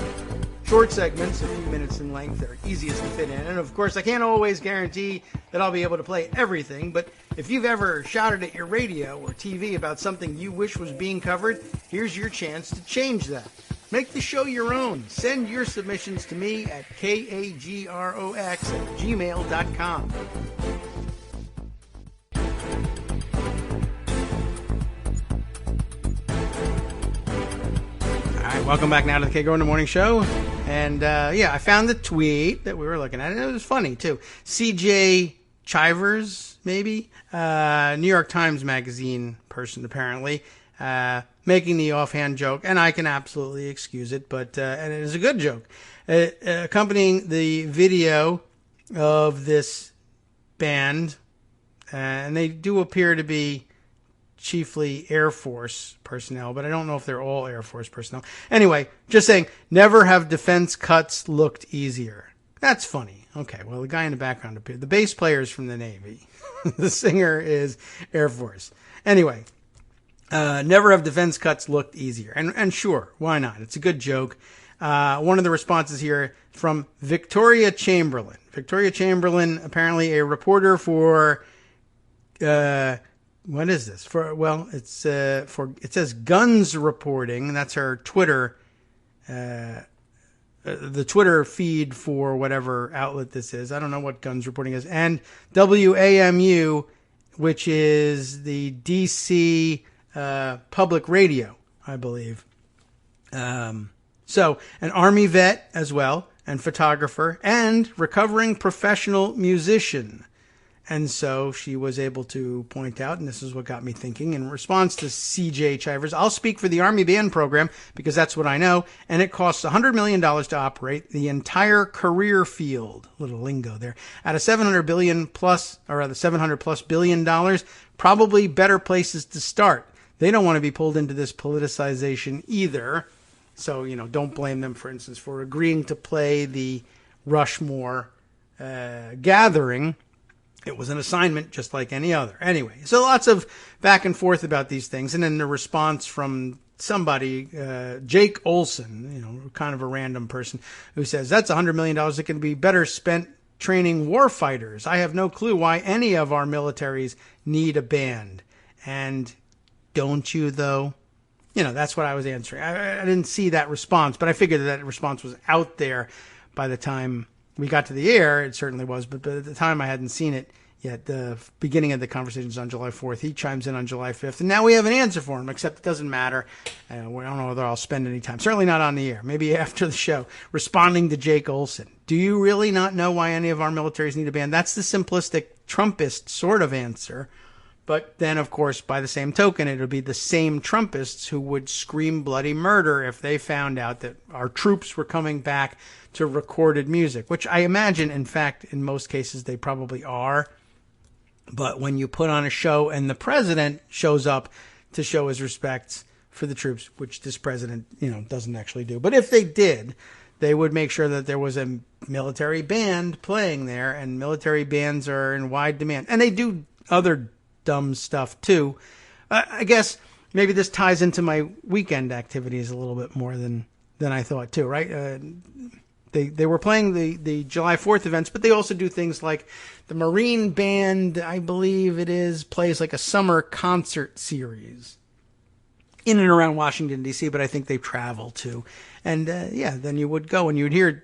Short segments, a few minutes in length, are easiest to fit in. And of course, I can't always guarantee that I'll be able to play everything, but if you've ever shouted at your radio or TV about something you wish was being covered, here's your chance to change that. Make the show your own. Send your submissions to me at kagrox@gmail.com. All right, welcome back now to the Kagro in the Morning Show. And I found the tweet that we were looking at, and it was funny too. C.J. Chivers, maybe, New York Times Magazine person apparently, making the offhand joke, and I can absolutely excuse it, but and it is a good joke. Accompanying the video of this band, and they do appear to be chiefly Air Force personnel, but I don't know if they're all Air Force personnel. Anyway, just saying, never have defense cuts looked easier. That's funny. Okay, well, the guy in the background appeared. The bass player is from the Navy. The singer is Air Force. Anyway, never have defense cuts looked easier. And sure, why not? It's a good joke. One of the responses here from Victoria Chamberlain. Victoria Chamberlain, apparently a reporter for... what is this? It says Guns Reporting. That's her Twitter, the Twitter feed for whatever outlet this is. I don't know what Guns Reporting is. And WAMU, which is the DC public radio, I believe. So an Army vet as well, and photographer, and recovering professional musician. And so she was able to point out, and this is what got me thinking, in response to C.J. Chivers, I'll speak for the Army Band program because that's what I know, and it costs $100 million to operate the entire career field, little lingo there, at a $700 plus billion, probably better places to start. They don't want to be pulled into this politicization either. So, don't blame them, for instance, for agreeing to play the Rushmore gathering. It was an assignment just like any other. Anyway, so lots of back and forth about these things. And then the response from somebody, Jake Olson, kind of a random person, who says, that's $100 million that can be better spent training war fighters. I have no clue why any of our militaries need a band. And don't you, though? That's what I was answering. I didn't see that response, but I figured that response was out there by the time we got to the air. It certainly was, but at the time I hadn't seen it yet. The beginning of the conversation is on July 4th. He chimes in on July 5th, and now we have an answer for him, except it doesn't matter. I don't know whether I'll spend any time, certainly not on the air, maybe after the show, responding to Jake Olson. Do you really not know why any of our militaries need a band? That's the simplistic Trumpist sort of answer. But then, of course, by the same token, it would be the same Trumpists who would scream bloody murder if they found out that our troops were coming back to recorded music, which I imagine, in fact, in most cases, they probably are. But when you put on a show and the president shows up to show his respects for the troops, which this president, doesn't actually do. But if they did, they would make sure that there was a military band playing there, and military bands are in wide demand. And they do other dumb stuff too. I guess maybe this ties into my weekend activities a little bit more than I thought too, right? They were playing the July 4th events, but they also do things like the Marine Band, I believe it is, plays like a summer concert series in and around Washington, D.C., but I think they travel too. And then you would go and you would hear,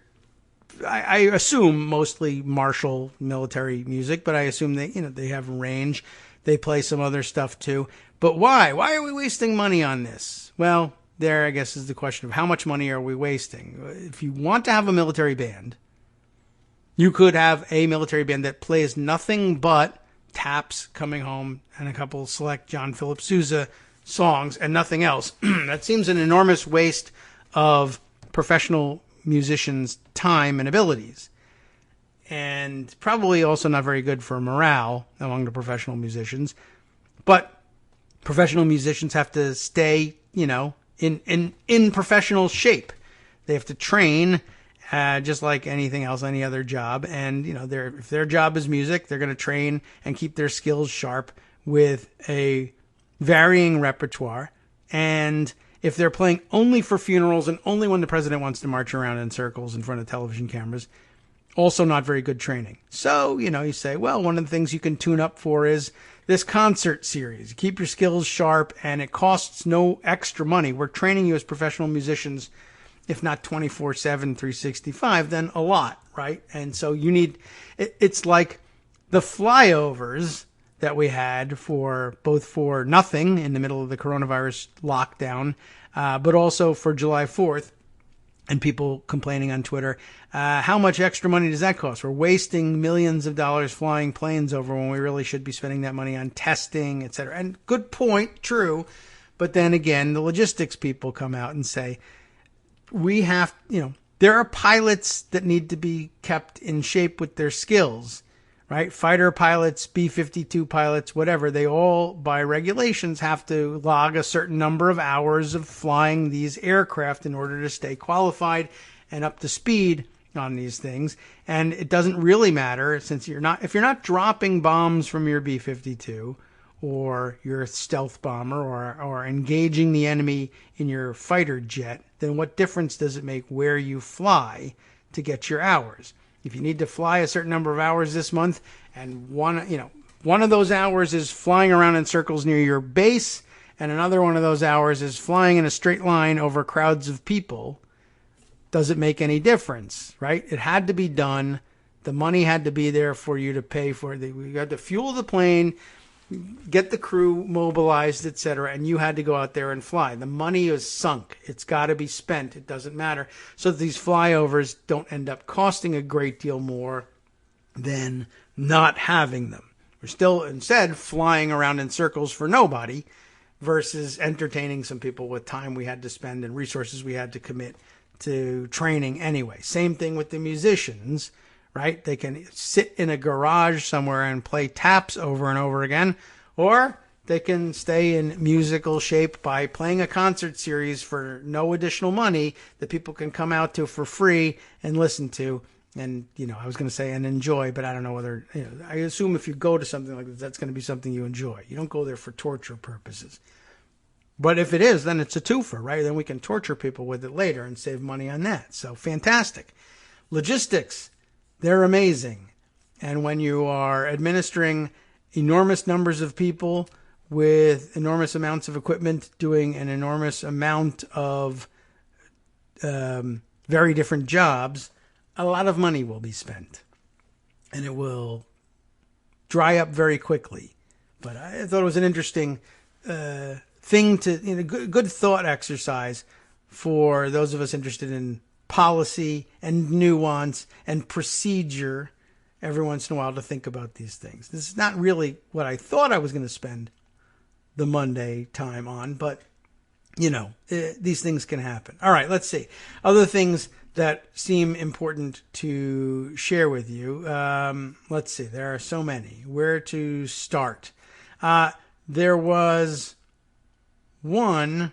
I assume, mostly martial military music, but I assume they have range. They play some other stuff too. But why? Why are we wasting money on this? Well, there, I guess, is the question of how much money are we wasting? If you want to have a military band, you could have a military band that plays nothing but Taps, Coming Home, and a couple select John Philip Sousa songs and nothing else. That seems an enormous waste of professional musicians' time and abilities. And probably also not very good for morale among the professional musicians. But professional musicians have to stay, in professional shape. They have to train just like anything else, any other job. And, if their job is music, they're going to train and keep their skills sharp with a varying repertoire. And if they're playing only for funerals and only when the president wants to march around in circles in front of television cameras, also not very good training. So, you say, well, one of the things you can tune up for is this concert series. You keep your skills sharp, and it costs no extra money. We're training you as professional musicians, if not 24/7, 365, then a lot, right? And so you need, it's like the flyovers that we had for nothing in the middle of the coronavirus lockdown, but also for July 4th. And people complaining on Twitter, how much extra money does that cost? We're wasting millions of dollars flying planes over when we really should be spending that money on testing, et cetera. And good point, true. But then again, the logistics people come out and say, we have, there are pilots that need to be kept in shape with their skills, right? Fighter pilots, B-52 pilots, whatever, they all, by regulations, have to log a certain number of hours of flying these aircraft in order to stay qualified and up to speed on these things. And it doesn't really matter if you're not dropping bombs from your B-52 or your stealth bomber or engaging the enemy in your fighter jet, then what difference does it make where you fly to get your hours? If you need to fly a certain number of hours this month, and one of those hours is flying around in circles near your base, and another one of those hours is flying in a straight line over crowds of people, does it make any difference, right? It had to be done. The money had to be there for you to pay for it. We had to fuel the plane, get the crew mobilized, etc., and you had to go out there and fly. The money is sunk. It's got to be spent. It doesn't matter. So that these flyovers don't end up costing a great deal more than not having them. We're still instead flying around in circles for nobody versus entertaining some people with time we had to spend and resources we had to commit to training anyway. Same thing with the musicians, right? They can sit in a garage somewhere and play taps over and over again, or they can stay in musical shape by playing a concert series for no additional money that people can come out to for free and listen to. And, I was going to say and enjoy, but I don't know whether, I assume if you go to something like this, that's going to be something you enjoy. You don't go there for torture purposes. But if it is, then it's a twofer, right? Then we can torture people with it later and save money on that. So fantastic. Logistics. They're amazing. And when you are administering enormous numbers of people with enormous amounts of equipment, doing an enormous amount of very different jobs, a lot of money will be spent. And it will dry up very quickly. But I thought it was an interesting thing to, good thought exercise for those of us interested in policy and nuance and procedure every once in a while to think about these things. This is not really what I thought I was going to spend the Monday time on, but, these things can happen. All right, let's see. Other things that seem important to share with you. Let's see. There are so many. Where to start? There was one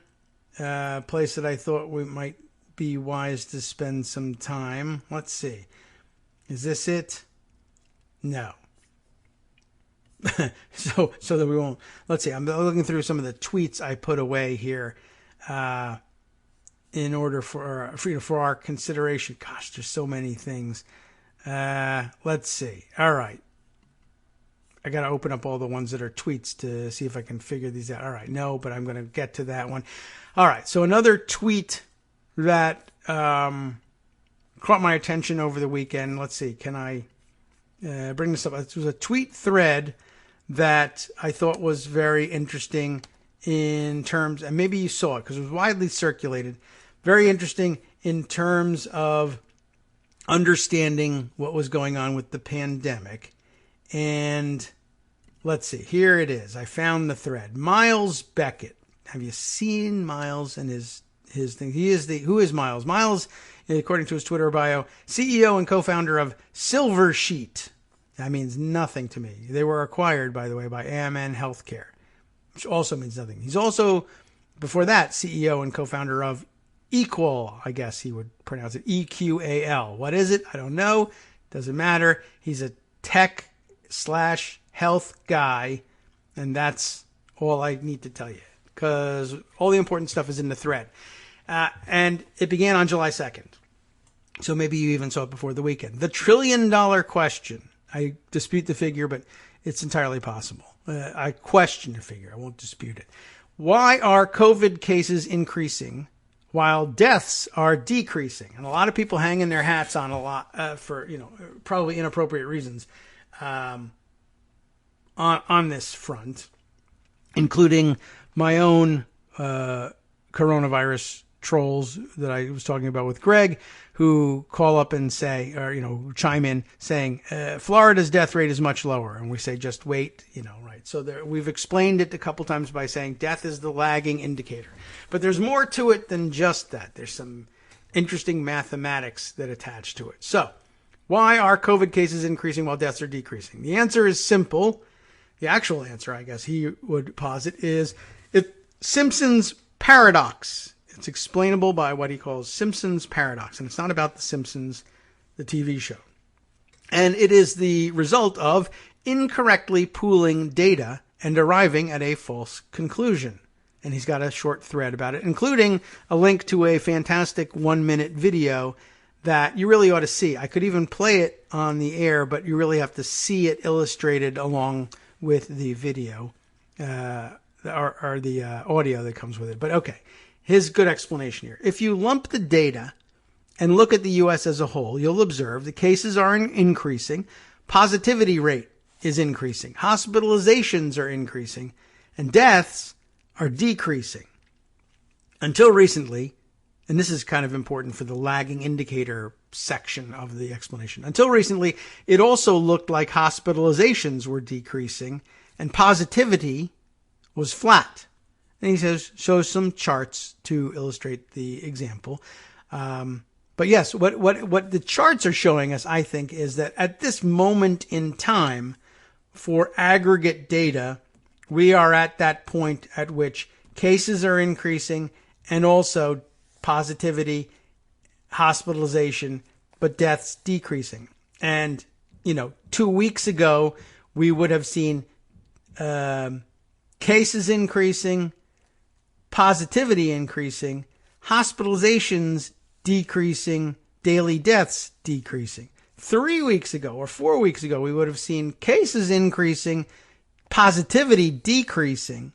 place that I thought we might be wise to spend some time. Let's see. Is this it? No. so that we won't. Let's see. I'm looking through some of the tweets I put away here, in order for our consideration. Gosh, there's so many things. Let's see. All right. I got to open up all the ones that are tweets to see if I can figure these out. All right. No, but I'm going to get to that one. All right. So another tweet that caught my attention over the weekend. Let's see. Can I bring this up? It was a tweet thread that I thought was very interesting in terms, and maybe you saw it because it was widely circulated. Very interesting in terms of understanding what was going on with the pandemic. And let's see, here it is. I found the thread. Miles Beckett. Have you seen Miles and his thing? Who is Miles? Miles, according to his Twitter bio, CEO and co-founder of Silver Sheet. That means nothing to me. They were acquired, by the way, by AMN Healthcare, which also means nothing. He's also, before that, CEO and co-founder of Equal, I guess he would pronounce it, EQAL. What is it? I don't know. Doesn't matter. He's a tech/health guy, and that's all I need to tell you, because all the important stuff is in the thread. And it began on July 2nd. So maybe you even saw it before the weekend. The $1 trillion question. I dispute the figure, but it's entirely possible. I question the figure. I won't dispute it. Why are COVID cases increasing while deaths are decreasing? And a lot of people hanging their hats on a lot for, probably inappropriate reasons on this front, including my own coronavirus trolls that I was talking about with Greg, who call up and say, or, chime in saying, Florida's death rate is much lower. And we say, just wait, right. So we've explained it a couple times by saying death is the lagging indicator. But there's more to it than just that. There's some interesting mathematics that attach to it. So why are COVID cases increasing while deaths are decreasing? The answer is simple. The actual answer, I guess he would posit, is Simpson's paradox. It's explainable by what he calls Simpson's paradox. And it's not about The Simpsons, the TV show. And it is the result of incorrectly pooling data and arriving at a false conclusion. And he's got a short thread about it, including a link to a fantastic 1-minute video that you really ought to see. I could even play it on the air, but you really have to see it illustrated along with the video or the audio that comes with it. But okay. His good explanation here. If you lump the data and look at the U.S. as a whole, you'll observe the cases are increasing, positivity rate is increasing, hospitalizations are increasing, and deaths are decreasing. Until recently, and this is kind of important for the lagging indicator section of the explanation, until recently, it also looked like hospitalizations were decreasing and positivity was flat. And he shows some charts to illustrate the example. But yes, what the charts are showing us, I think, is that at this moment in time, for aggregate data, we are at that point at which cases are increasing and also positivity, hospitalization, but deaths decreasing. And, 2 weeks ago, we would have seen cases increasing, positivity increasing, hospitalizations decreasing, daily deaths decreasing. 3 weeks ago or 4 weeks ago, we would have seen cases increasing, positivity decreasing,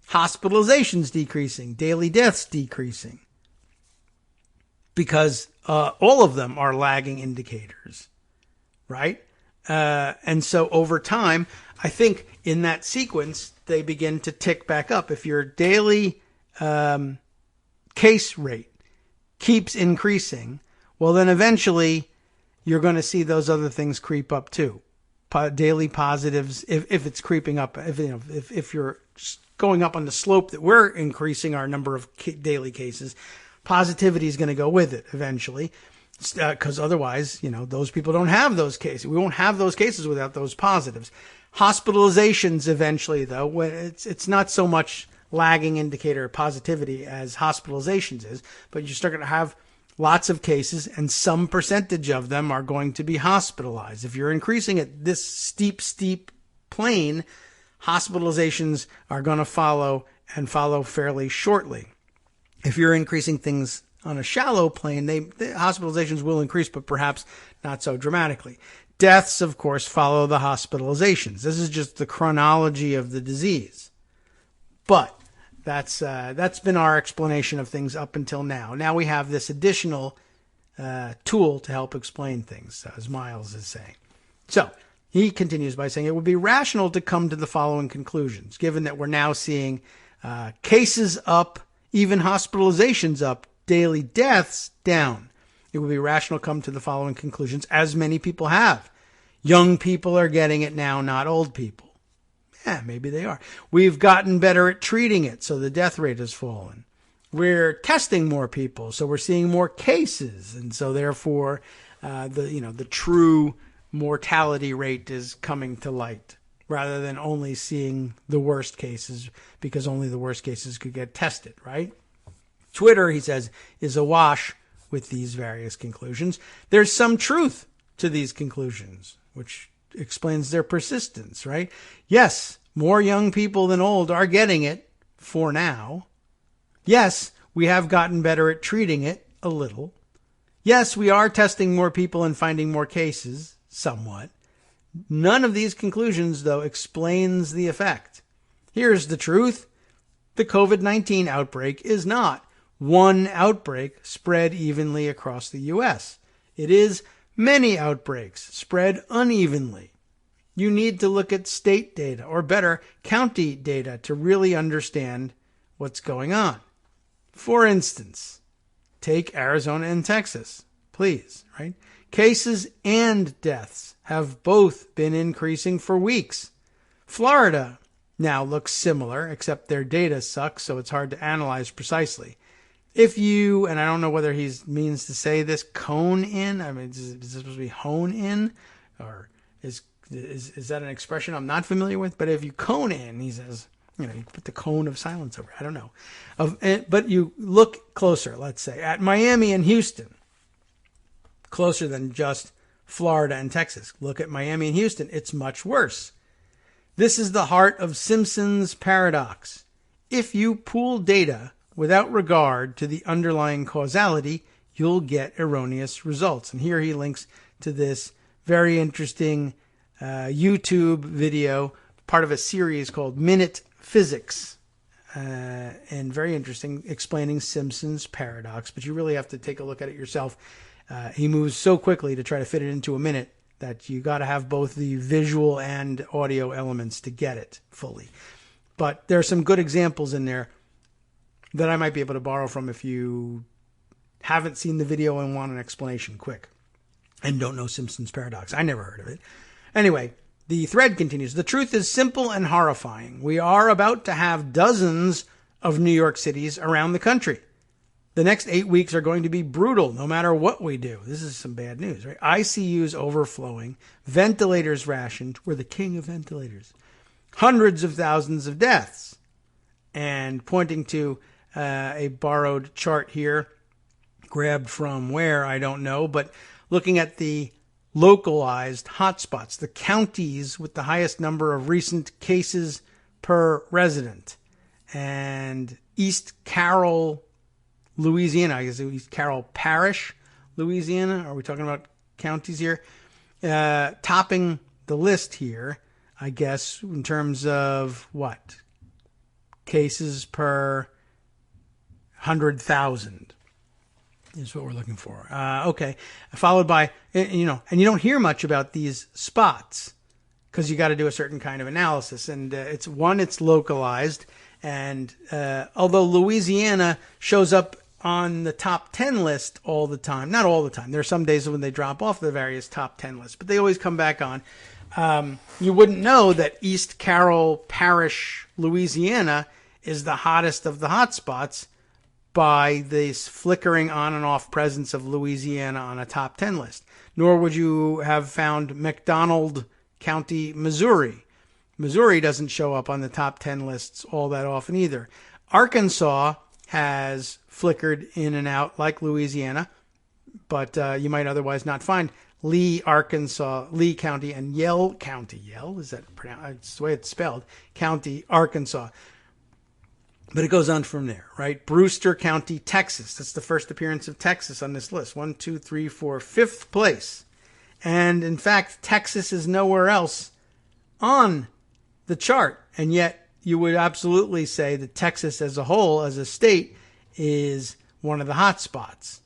hospitalizations decreasing, daily deaths decreasing. Because all of them are lagging indicators, right? And so over time, I think in that sequence, they begin to tick back up. If your daily case rate keeps increasing, well, then eventually you're going to see those other things creep up too. Daily positives, if it's creeping up, if you're going up on the slope that we're increasing our number of daily cases, positivity is going to go with it eventually. Because otherwise, those people don't have those cases. We won't have those cases without those positives. Hospitalizations eventually, though, it's not so much lagging indicator of positivity as hospitalizations is, but you start going to have lots of cases and some percentage of them are going to be hospitalized. If you're increasing at this steep plane, hospitalizations are going to follow and follow fairly shortly. If you're increasing things on a shallow plane, the hospitalizations will increase, but perhaps not so dramatically. Deaths, of course, follow the hospitalizations. This is just the chronology of the disease. But that's been our explanation of things up until now. Now we have this additional tool to help explain things, as Miles is saying. So he continues by saying it would be rational to come to the following conclusions, given that we're now seeing cases up, even hospitalizations up, daily deaths down. It would be rational to come to the following conclusions, as many people have. Young people are getting it now, not old people. Yeah, maybe they are. We've gotten better at treating it, so the death rate has fallen. We're testing more people, so we're seeing more cases, and so therefore the true mortality rate is coming to light, rather than only seeing the worst cases, because only the worst cases could get tested, right? Twitter, he says, is awash with these various conclusions. There's some truth to these conclusions, which explains their persistence, right? Yes, more young people than old are getting it for now. Yes, we have gotten better at treating it a little. Yes, we are testing more people and finding more cases, somewhat. None of these conclusions, though, explains the effect. Here's the truth. The COVID-19 outbreak is not one outbreak spread evenly across the U.S. It is many outbreaks spread unevenly. You need to look at state data, or better, county data, to really understand what's going on. For instance, take Arizona and Texas, please, right? Cases and deaths have both been increasing for weeks. Florida now looks similar, except their data sucks, so it's hard to analyze precisely. If you, and I don't know whether he means to say this, cone in, I mean, is this supposed to be hone in? Or is that an expression I'm not familiar with? But if you cone in, he says, you put the cone of silence over it. I don't know. But you look closer, let's say, at Miami and Houston, closer than just Florida and Texas. Look at Miami and Houston. It's much worse. This is the heart of Simpson's paradox. If you pool data without regard to the underlying causality, you'll get erroneous results. And here he links to this very interesting YouTube video, part of a series called Minute Physics, and very interesting, explaining Simpson's paradox. But you really have to take a look at it yourself. He moves so quickly to try to fit it into a minute that you got to have both the visual and audio elements to get it fully. But there are some good examples in there that I might be able to borrow from if you haven't seen the video and want an explanation quick and don't know Simpson's paradox. I never heard of it. Anyway, the thread continues. The truth is simple and horrifying. We are about to have dozens of New York cities around the country. The next 8 weeks are going to be brutal no matter what we do. This is some bad news, right? ICUs overflowing, ventilators rationed. We're the king of ventilators. Hundreds of thousands of deaths. And pointing to a borrowed chart here, grabbed from where, I don't know, but looking at the localized hotspots, the counties with the highest number of recent cases per resident. And East Carroll, Louisiana, I guess East Carroll Parish, Louisiana. Are we talking about counties here? Topping the list here, I guess, in terms of what? Cases per 100,000 is what we're looking for. Okay. Followed by, and you don't hear much about these spots because you got to do a certain kind of analysis. And it's localized. And although Louisiana shows up on the top 10 list all the time, not all the time. There are some days when they drop off the various top 10 lists, but they always come back on. You wouldn't know that East Carroll Parish, Louisiana, is the hottest of the hotspots by this flickering on and off presence of Louisiana on a top 10 list. Nor would you have found McDonald County, Missouri. Missouri doesn't show up on the top 10 lists all that often either. Arkansas has flickered in and out like Louisiana, but you might otherwise not find. Lee, Arkansas, Lee County, and Yell County. Yell, is that pronounced? It's the way it's spelled. County, Arkansas. But it goes on from there, right? Brewster County, Texas. That's the first appearance of Texas on this list. 1, 2, 3, 4, fifth place. And in fact, Texas is nowhere else on the chart. And yet you would absolutely say that Texas as a whole, as a state, is one of the hot spots.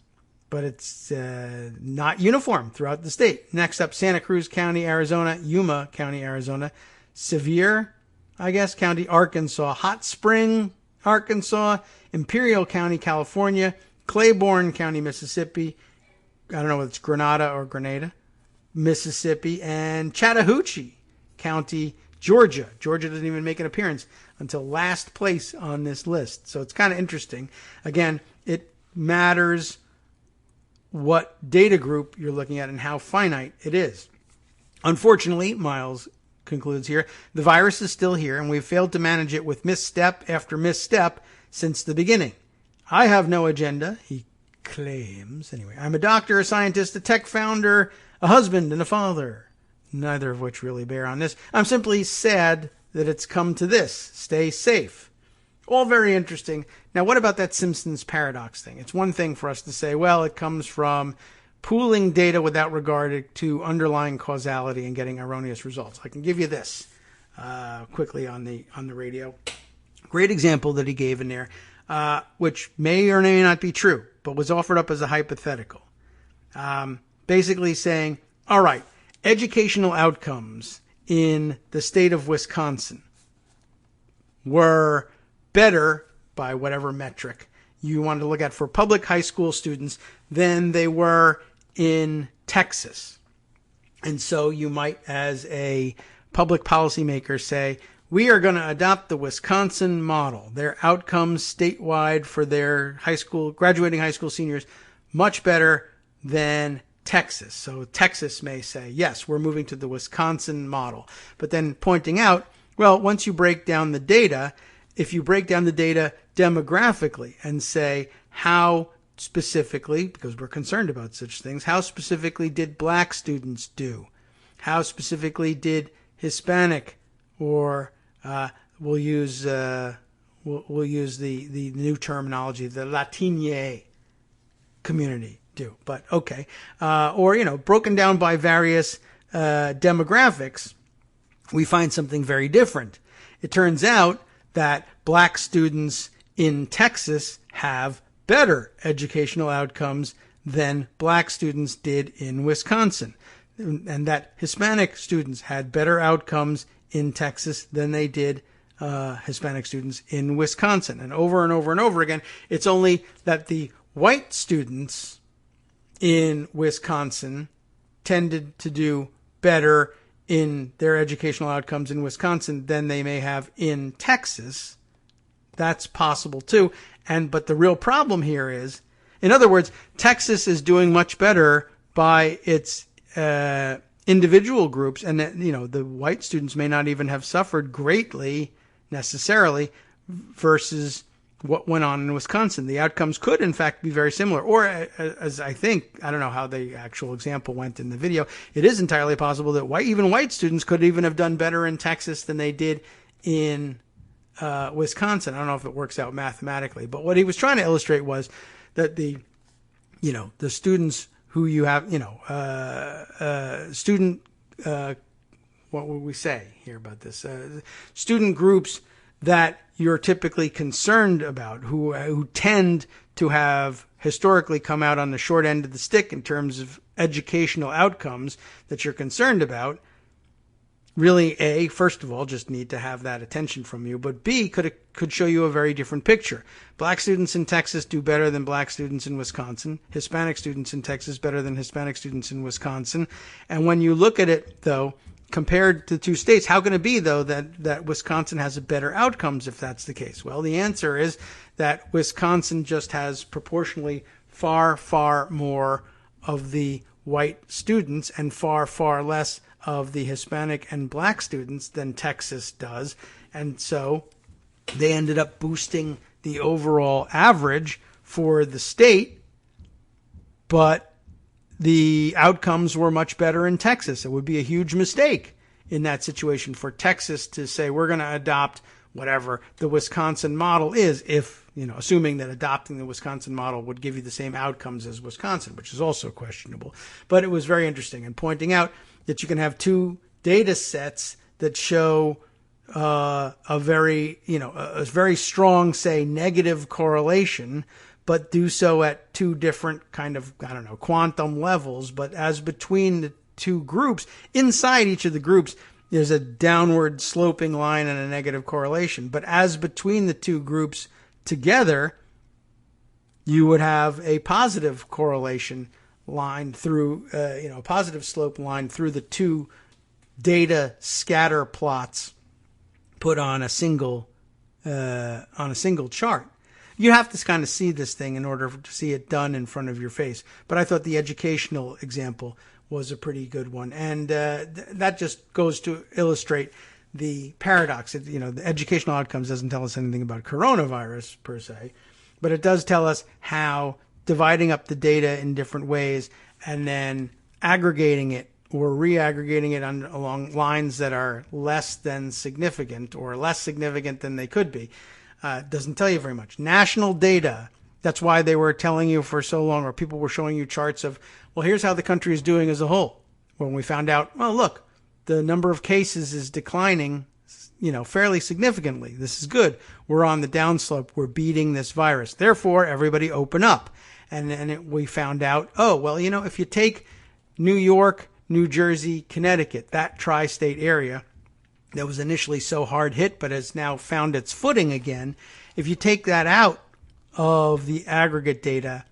But it's not uniform throughout the state. Next up, Santa Cruz County, Arizona, Yuma County, Arizona, Sevier, County, Arkansas, Hot Spring, Arkansas, Imperial County, California, Claiborne County, Mississippi, I don't know if it's Grenada or Grenada, Mississippi, and Chattahoochee County, Georgia. Georgia doesn't even make an appearance until last place on this list. So it's kind of interesting. Again, it matters what data group you're looking at and how finite it is. Unfortunately, Miles concludes here, the virus is still here and we've failed to manage it with misstep after misstep since the beginning. I have no agenda, he claims. Anyway, I'm a doctor, a scientist, a tech founder, a husband, and a father, neither of which really bear on this. I'm simply sad that it's come to this. Stay safe. All very interesting. Now, what about that Simpsons paradox thing? It's one thing for us to say, well, it comes from pooling data without regard to underlying causality and getting erroneous results. I can give you this quickly on the radio. Great example that he gave in there, which may or may not be true, but was offered up as a hypothetical. Basically saying, all right, educational outcomes in the state of Wisconsin were better by whatever metric you wanted to look at for public high school students than they were in Texas. And so you might, as a public policymaker, say, we are going to adopt the Wisconsin model. Their outcomes statewide for their graduating high school seniors, much better than Texas. So Texas may say, yes, we're moving to the Wisconsin model. But then pointing out, well, once you break down the data, if you break down the data demographically and say how specifically, because we're concerned about such things, how specifically did black students do? How specifically did Hispanic, or we'll use the new terminology, the Latine community do? But okay, or broken down by various demographics, we find something very different. It turns out that black students in Texas have better educational outcomes than black students did in Wisconsin, and that Hispanic students had better outcomes in Texas than they did Hispanic students in Wisconsin. And over and over and over again, it's only that the white students in Wisconsin tended to do better in their educational outcomes in Wisconsin than they may have in Texas. That's possible too. But the real problem here is, in other words, Texas is doing much better by its individual groups, and that, the white students may not even have suffered greatly necessarily versus what went on in Wisconsin. The outcomes could, in fact, be very similar. Or, as I don't know how the actual example went in the video, it is entirely possible that even white students could even have done better in Texas than they did in Wisconsin. I don't know if it works out mathematically, but what he was trying to illustrate was that the students who you have, what would we say here about this? Student groups that you're typically concerned about, who tend to have historically come out on the short end of the stick in terms of educational outcomes that you're concerned about, really, A, first of all, just need to have that attention from you, but B, could show you a very different picture. Black students in Texas do better than black students in Wisconsin. Hispanic students in Texas better than Hispanic students in Wisconsin. And when you look at it, though, compared to the two states, how can it be, though, that Wisconsin has a better outcomes if that's the case? Well, the answer is that Wisconsin just has proportionally far, far more of the white students and far, far less of the Hispanic and black students than Texas does. And so they ended up boosting the overall average for the state, but the outcomes were much better in Texas. It would be a huge mistake in that situation for Texas to say we're going to adopt whatever the Wisconsin model is, if, assuming that adopting the Wisconsin model would give you the same outcomes as Wisconsin, which is also questionable. But it was very interesting in pointing out that you can have two data sets that show a very strong, say, negative correlation, but do so at two different kind of, quantum levels. But as between the two groups, inside each of the groups, there's a downward sloping line and a negative correlation. But as between the two groups together, you would have a positive correlation line through, a positive slope line through the two data scatter plots put on a single chart. You have to kind of see this thing in order to see it done in front of your face. But I thought the educational example was a pretty good one. And that just goes to illustrate the paradox. The educational outcomes doesn't tell us anything about coronavirus per se, but it does tell us how dividing up the data in different ways and then aggregating it or re-aggregating it along lines that are less than significant or less significant than they could be doesn't tell you very much. National data, that's why they were telling you for so long, or people were showing you charts of, well, here's how the country is doing as a whole. When we found out, well, look, the number of cases is declining, fairly significantly. This is good. We're on the downslope. We're beating this virus. Therefore, everybody open up. And we found out, if you take New York, New Jersey, Connecticut, that tri-state area that was initially so hard hit but has now found its footing again, if you take that out of the aggregate data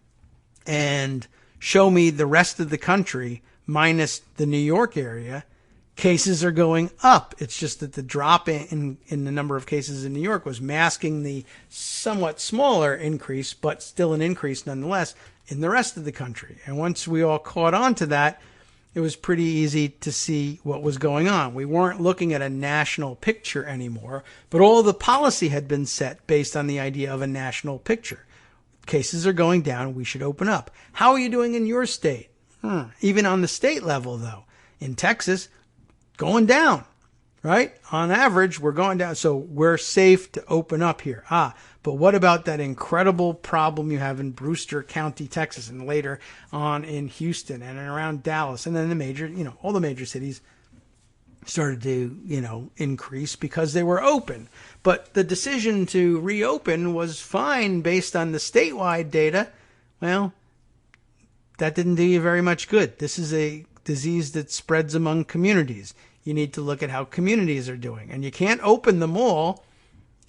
and show me the rest of the country minus the New York area, cases are going up. It's just that the drop in the number of cases in New York was masking the somewhat smaller increase, but still an increase nonetheless, in the rest of the country. And once we all caught on to that, it was pretty easy to see what was going on. We weren't looking at a national picture anymore, but all the policy had been set based on the idea of a national picture. Cases are going down. We should open up. How are you doing in your state? Even on the state level, though, in Texas, going down, right? On average, we're going down. So we're safe to open up here. But what about that incredible problem you have in Brewster County, Texas, and later on in Houston and around Dallas, and then the major, all the major cities started to, increase because they were open. But the decision to reopen was fine based on the statewide data. Well, that didn't do you very much good. This is a disease that spreads among communities. You need to look at how communities are doing. And you can't open them all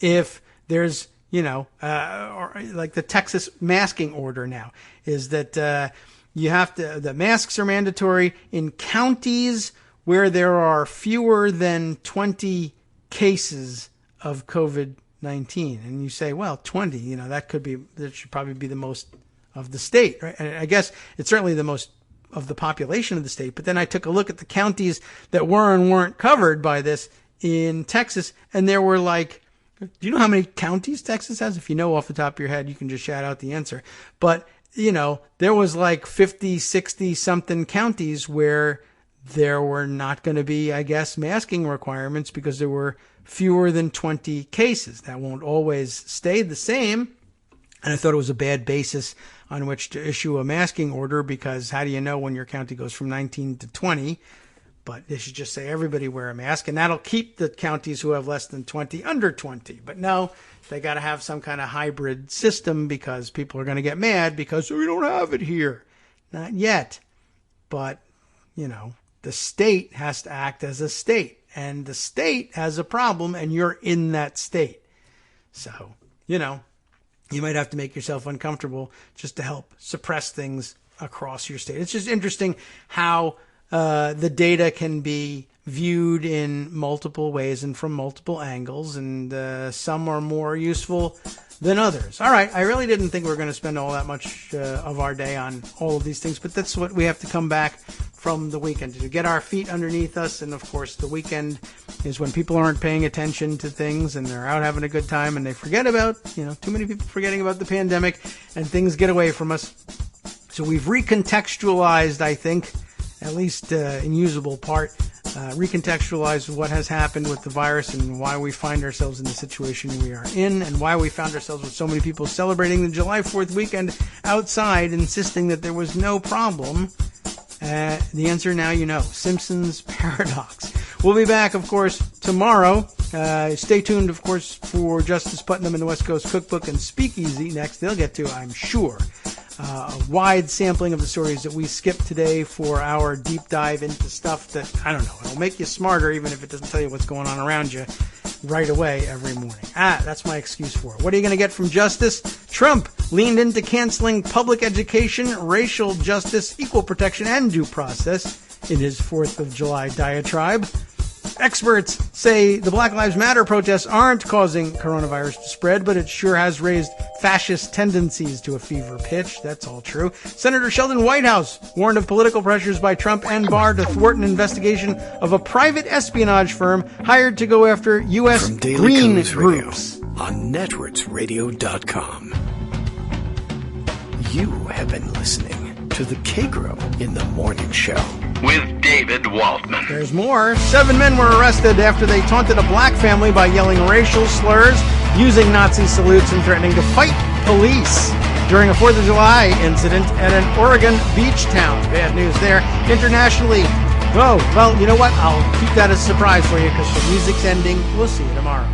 if there's, or like the Texas masking order now is that you have to, the masks are mandatory in counties where there are fewer than 20 cases of COVID-19. And you say, well, 20, that should probably be the most of the state, right? And I guess it's certainly the most of the population of the state. But then I took a look at the counties that were and weren't covered by this in Texas, and there were do you know how many counties Texas has? If you know off the top of your head, you can just shout out the answer. But, there was 50, 60 something counties where there were not going to be, I guess, masking requirements because there were fewer than 20 cases. That won't always stay the same. And I thought it was a bad basis on which to issue a masking order because how do you know when your county goes from 19 to 20? But they should just say everybody wear a mask, and that'll keep the counties who have less than 20 under 20. But no, they got to have some kind of hybrid system because people are going to get mad because we don't have it here. Not yet. But, the state has to act as a state, and the state has a problem, and you're in that state. So, you might have to make yourself uncomfortable just to help suppress things across your state. It's just interesting how the data can be viewed in multiple ways and from multiple angles, and some are more useful than others. All right, I really didn't think we were going to spend all that much of our day on all of these things, but that's what we have to come back from the weekend to get our feet underneath us. And of course, the weekend is when people aren't paying attention to things and they're out having a good time and they forget about, too many people forgetting about the pandemic and things get away from us. So we've recontextualized, I think, at least in usable part, recontextualized what has happened with the virus and why we find ourselves in the situation we are in, and why we found ourselves with so many people celebrating the July 4th weekend outside, insisting that there was no problem. The answer now you know. Simpsons paradox. We'll be back, of course, tomorrow. Stay tuned, of course, for Justice Putnam and the West Coast Cookbook and Speakeasy next. They'll get to, I'm sure, a wide sampling of the stories that we skipped today for our deep dive into stuff that, I don't know, it'll make you smarter even if it doesn't tell you what's going on around you right away every morning. That's my excuse for it. What are you going to get from Justice? Trump leaned into canceling public education, racial justice, equal protection, and due process in his 4th of July diatribe. Experts say the Black Lives Matter protests aren't causing coronavirus to spread, but it sure has raised fascist tendencies to a fever pitch. That's all true. Senator Sheldon Whitehouse warned of political pressures by Trump and Barr to thwart an investigation of a private espionage firm hired to go after U.S. From Daily green Codes groups. Radio on netrootsradio.com. You have been listening to the Kagro in the Morning Show with David Waldman. There's more. 7 men were arrested after they taunted a black family by yelling racial slurs, using Nazi salutes, and threatening to fight police during a 4th of July incident at an Oregon beach town. Bad news there. Internationally, oh, well, you know what? I'll keep that as a surprise for you because the music's ending. We'll see you tomorrow.